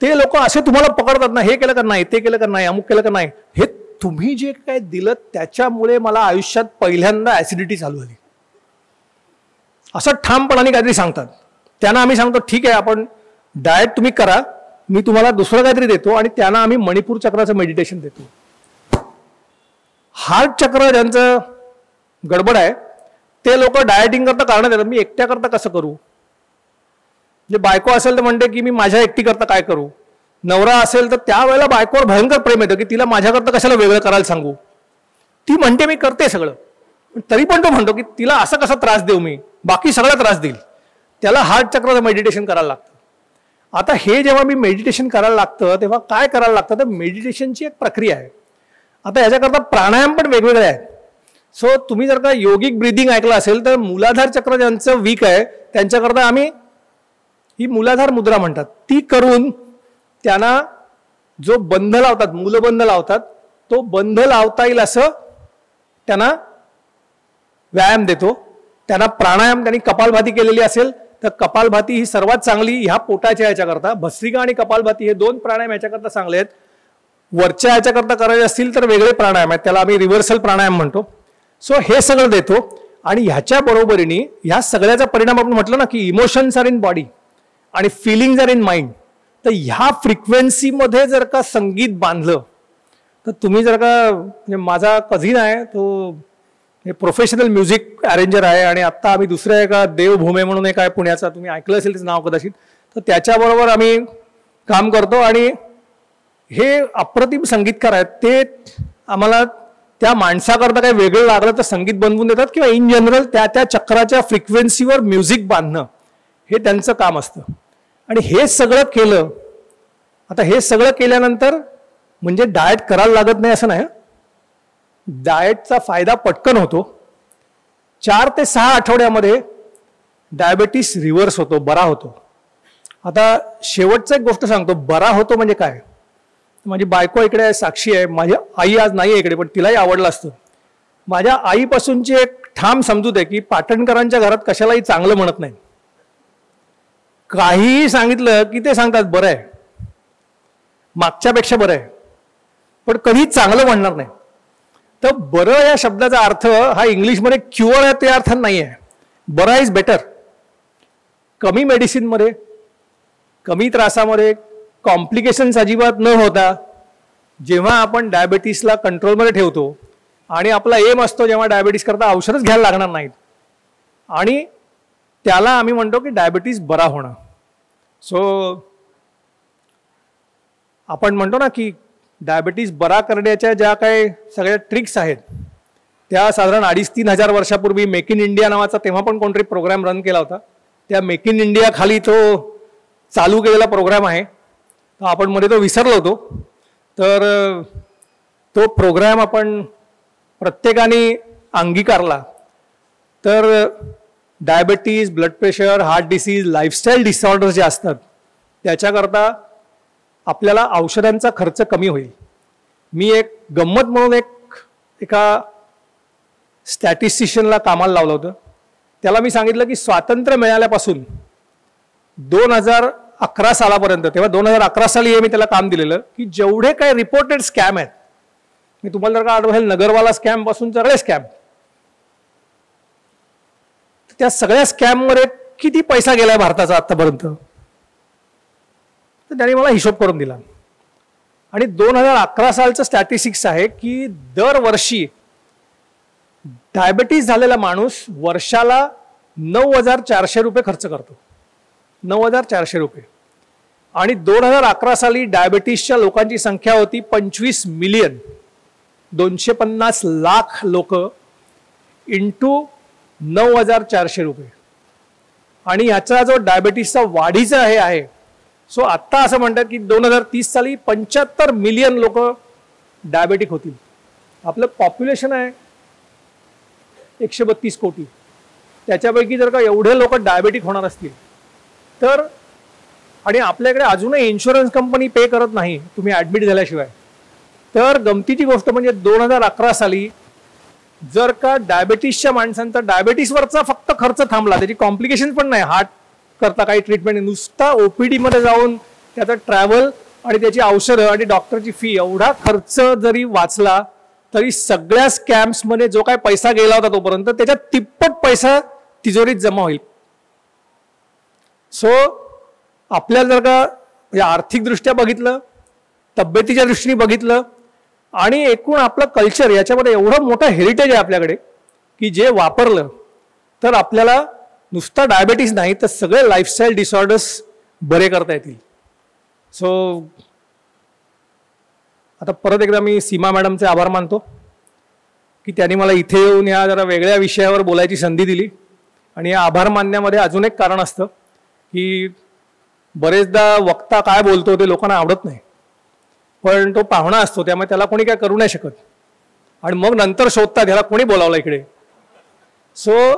ते लोक असे तुम्हाला पकडतात ना, हे केलं का नाही, ते केलं का नाही, अमुक केलं का नाही. हे तुम्ही जे काय दिलं त्याच्यामुळे मला आयुष्यात पहिल्यांदा ॲसिडिटी चालू झाली असं ठामपणाने काहीतरी सांगतात. त्यांना आम्ही सांगतो ठीक आहे आपण डाएट तुम्ही करा, मी तुम्हाला दुसरं काहीतरी देतो, आणि त्यांना आम्ही मणिपूर चक्राचं मेडिटेशन देतो. हार्ट चक्र ज्यांचं गडबड आहे ते लोक डाएटिंग करता कारण देतात, मी एकट्या करता कसं करू. जे बायको असेल तर म्हणते की मी माझ्या एकटी करता काय करू. नवरा असेल तर त्यावेळेला बायकोवर भयंकर प्रेम येतं की तिला माझ्याकरता कशाला वेगळं करायला सांगू. ती म्हणते मी करते सगळं, पण तरी पण तो म्हणतो की तिला असं कसा त्रास देऊ, मी बाकी सगळा त्रास देईल. त्याला हार्ट चक्राचं मेडिटेशन करायला लागतं. आता हे जेव्हा मी मेडिटेशन करायला लागतं तेव्हा काय करायला लागतं तर मेडिटेशनची एक प्रक्रिया आहे. आता याच्याकरता प्राणायाम पण वेगवेगळे आहेत. सो तुम्ही जर का योगिक ब्रिदिंग ऐकलं असेल तर मूलाधार चक्र ज्यांचं वीक आहे त्यांच्याकरता आम्ही ही मूलाधार मुद्रा म्हणतात, ती करून त्यांना जो बंध लावतात, मूलबंध लावतात, तो बंध लावता येईल असं त्यांना व्यायाम देतो. त्यांना प्राणायाम, त्यांनी कपालभाती केलेली असेल तर कपालभाती ही सर्वात चांगली ह्या पोटाच्या याच्याकरता. भस्त्रिका आणि कपालभाती हे दोन प्राणायाम याच्याकरता चांगले आहेत. वरच्या याच्याकरता करायचे असतील तर वेगळे प्राणायाम आहेत, त्याला आम्ही रिव्हर्सल प्राणायाम म्हणतो. सो हे सगळं देतो. आणि ह्याच्या बरोबरीने ह्या सगळ्याचा परिणाम आपण म्हटलं ना की इमोशन्स आर इन बॉडी आणि फिलिंग्स आर इन माइंड. तर ह्या फ्रिक्वेन्सीमध्ये जर का संगीत बांधलं तर तुम्ही जर का, म्हणजे माझा कझिन आहे तो प्रोफेशनल म्युझिक अरेंजर आहे आणि आत्ता आम्ही दुसऱ्या एका देवभूमे म्हणून एक आहे पुण्याचा, तुम्ही ऐकलं असेल त्याचं नाव कदाचित, तर त्याच्याबरोबर आम्ही काम करतो. आणि हे अप्रतिम संगीतकार आहेत. ते आम्हाला त्या माणसाकरता काही वेगळं लागलं तर संगीत बनवून देतात किंवा इन जनरल त्या त्या चक्राच्या फ्रिक्वेन्सीवर म्युझिक बांधणं हे त्यांचं काम असतं. आणि हे सगळं केलं, आता हे सगळं केल्यानंतर म्हणजे डाएट करायला लागत नाही असं नाही. डाएटचा फायदा पटकन होतो. 4 ते 6 आठवड्यामध्ये डायबिटीस रिव्हर्स होतो, बरा होतो. आता शेवटचं एक गोष्ट सांगतो, बरा होतो म्हणजे काय. माझी बायको इकडे आहे, साक्षी आहे, माझी आई आज नाही आहे इकडे, पण तिलाही आवडलं असतं. माझ्या आईपासूनची एक ठाम समजूत आहे की पाटणकरांच्या घरात कशालाही चांगलं म्हणत नाही. काहीही सांगितलं की ते सांगतात बरं आहे, मागच्यापेक्षा बरं आहे, पण कधीच चांगलं म्हणणार नाही. तर बरं या शब्दाचा अर्थ हा इंग्लिशमध्ये क्युअर आहे ते अर्थ नाही आहे. बरं इज बेटर. कमी मेडिसिनमध्ये, कमी त्रासामध्ये, कॉम्प्लिकेशन्स अजिबात न होता जेव्हा आपण डायबिटीसला कंट्रोलमध्ये ठेवतो आणि आपला एम असतो जेव्हा डायबिटीस करता औषधच घ्यायला लागणार नाहीत, आणि त्याला आम्ही म्हणतो की डायबिटीस बरा होणं. सो आपण म्हणतो ना की डायबिटीस बरा करण्याच्या ज्या काही सगळ्या ट्रिक्स आहेत त्या साधारण 2,500-3 हजार वर्षापूर्वी मेक इन इंडिया नावाचा तेव्हा पण कोणतरी प्रोग्राम रन केला होता. त्या मेक इन इंडिया खाली तो चालू केलेला प्रोग्राम आहे. तर आपण मध्ये तो विसरलो होतो. तर तो प्रोग्राम आपण प्रत्येकाने अंगीकारला तर diabetes, blood pressure, heart disease, lifestyle disorder जे असतात त्याच्याकरता आपल्याला औषधांचा खर्च कमी होईल. मी एक गंमत म्हणून एका स्टॅटिस्टिशियनला कामाला लावलं होतं. त्याला मी सांगितलं की स्वातंत्र्य मिळाल्यापासून 2011 सालापर्यंत, तेव्हा 2011 साली हे मी त्याला काम दिलेलं, की जेवढे काही रिपोर्टेड स्कॅम आहेत, मी तुम्हाला जर का आठवेल नगरवाला स्कॅम पासून सगळे स्कॅम, त्या सगळ्या स्कॅममध्ये किती पैसा गेलाय भारताचा आतापर्यंत, तर त्याने मला हिशोब करून दिला. आणि 2011 सालचं स्टॅटिस्टिक्स आहे की दरवर्षी डायबिटीस झालेला माणूस वर्षाला 9,400 रुपये खर्च करतो. 9,400 रुपये. आणि 2011 साली डायबिटीसच्या लोकांची संख्या होती 25,250,00,000 लोक इंटू 9,400 रुपये. आणि ह्याचा जो डायबिटीसचा वाढीचा हे आहे, सो आत्ता असं म्हणतात की 2030 साली 75 मिलियन लोक डायबेटिक होतील. आपलं पॉप्युलेशन आहे 132 कोटी, त्याच्यापैकी जर का एवढे लोक डायबेटिक होणार असतील तर, आणि आपल्याकडे अजूनही इन्शुरन्स कंपनी पे करत नाही तुम्ही ॲडमिट झाल्याशिवाय, तर गमतीची गोष्ट म्हणजे 2011 साली जर का डायबेटीसच्या माणसांचा डायबेटीसवरचा फक्त खर्च थांबला, त्याची कॉम्प्लिकेशन पण नाही, हार्ट करता काही ट्रीटमेंट, नुसता OPD मध्ये जाऊन त्याचा ट्रॅव्हल आणि त्याची औषधं आणि डॉक्टरची फी एवढा खर्च जरी वाचला तरी सगळ्या स्कॅम्समध्ये जो काय पैसा गेला होता तोपर्यंत त्याच्या तिप्पट पैसा तिजोरीत जमा होईल. सो आपल्याला जर का आर्थिकदृष्ट्या बघितलं, तब्येतीच्या दृष्टीने बघितलं आणि एकूण आपलं कल्चर, याच्यामध्ये एवढं मोठं हेरिटेज आहे आपल्याकडे की जे वापरलं तर आपल्याला नुसता डायबेटीस नाही तर सगळे लाईफस्टाईल डिसऑर्डर्स बरे करता येतील. सो आता परत एकदा मी सीमा मॅडमचे आभार मानतो की त्यांनी मला इथे येऊन या जरा वेगळ्या विषयावर बोलायची संधी दिली. आणि या आभार मानण्यामध्ये अजून एक कारण असतं की बरेचदा वक्ता काय बोलतो ते लोकांना आवडत नाही, पण तो पाहुणा असतो त्यामुळे त्याला कोणी काय करू नाही शकत आणि मग नंतर शोधतात ह्याला कोणी बोलावलं इकडे. सो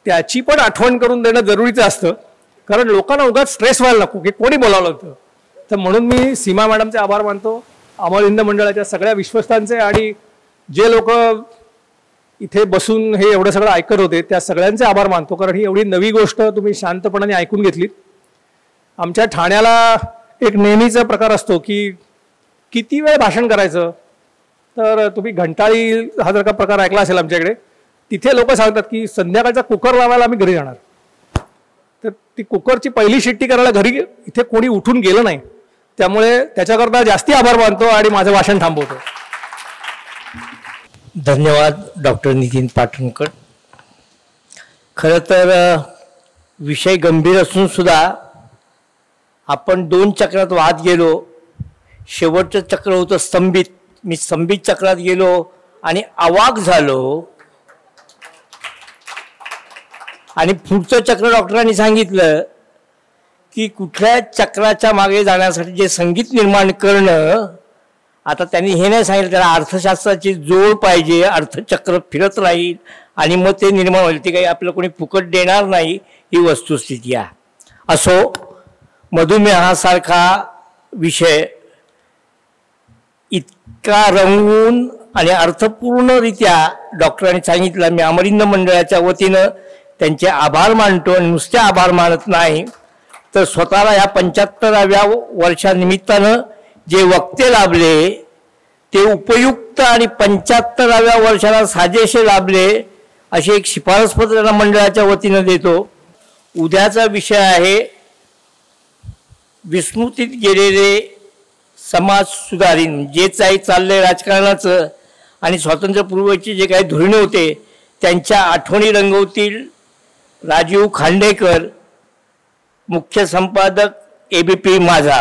त्याची पण आठवण करून देणं जरुरीचं असतं, कारण लोकांना उगाच स्ट्रेस व्हायला नको की कोणी बोलावलं होतं. तर म्हणून मी सीमा मॅडमचे आभार मानतो, अमर हिंद मंडळाच्या सगळ्या विश्वस्तांचे, आणि जे लोक इथे बसून हे एवढं सगळं ऐकत होते त्या सगळ्यांचे आभार मानतो, कारण ही एवढी नवी गोष्ट तुम्ही शांतपणाने ऐकून घेतलीत. आमच्या ठाण्याला एक नेहमीचा प्रकार असतो की किती वेळ भाषण करायचं, तर तुम्ही घंटाळी हा जर का प्रकार ऐकला असेल आमच्याकडे, तिथे लोक सांगतात की संध्याकाळचा कुकर लावायला आम्ही घरी जाणार, तर ती कुकरची पहिली शिट्टी करायला घरी इथे कोणी उठून गेलं नाही, त्यामुळे त्याच्याकरता जास्ती आभार मानतो आणि माझं भाषण थांबवतो. धन्यवाद डॉक्टर नितीन पाटणकर. खरं तर विषय गंभीर असून सुद्धा आपण 2 चक्रात वाहत गेलो. शेवटचं चक्र होतं स्तंभित. मी स्तंभित चक्रात गेलो आणि अवाक झालो, आणि पुढचं चक्र डॉक्टरांनी सांगितलं की कुठल्या चक्राच्या मागे जाण्यासाठी जे संगीत निर्माण करणं, आता त्यांनी हे नाही सांगितलं, त्याला अर्थशास्त्राची जोड पाहिजे, अर्थचक्र फिरत राहील आणि मग ते निर्माण होईल. ते काही आपल्याला कोणी फुकट देणार नाही, ही वस्तुस्थिती आहे. असो, मधुमेहासारखा विषय इतका रंगवून आणि अर्थपूर्णरित्या डॉक्टरांनी सांगितलं. मी अमर हिंद मंडळाच्या वतीनं त्यांचे आभार मानतो, आणि नुसते आभार मानत नाही तर स्वतःला ह्या 75व्या वर्षानिमित्तानं जे वक्ते लाभले ते उपयुक्त आणि 75व्या वर्षाला साजेसे लाभले अशी एक शिफारस पत्र मंडळाच्या वतीनं देतो. उद्याचा विषय आहे विस्मृतीत गेलेले समाज सुधारीन. जे काही चाललंय राजकारणाचं आणि स्वातंत्र्यपूर्वीचे जे काही धोरणे होते त्यांच्या आठवणी रंगवतील राजीव खांडेकर, मुख्य संपादक ABP माझा.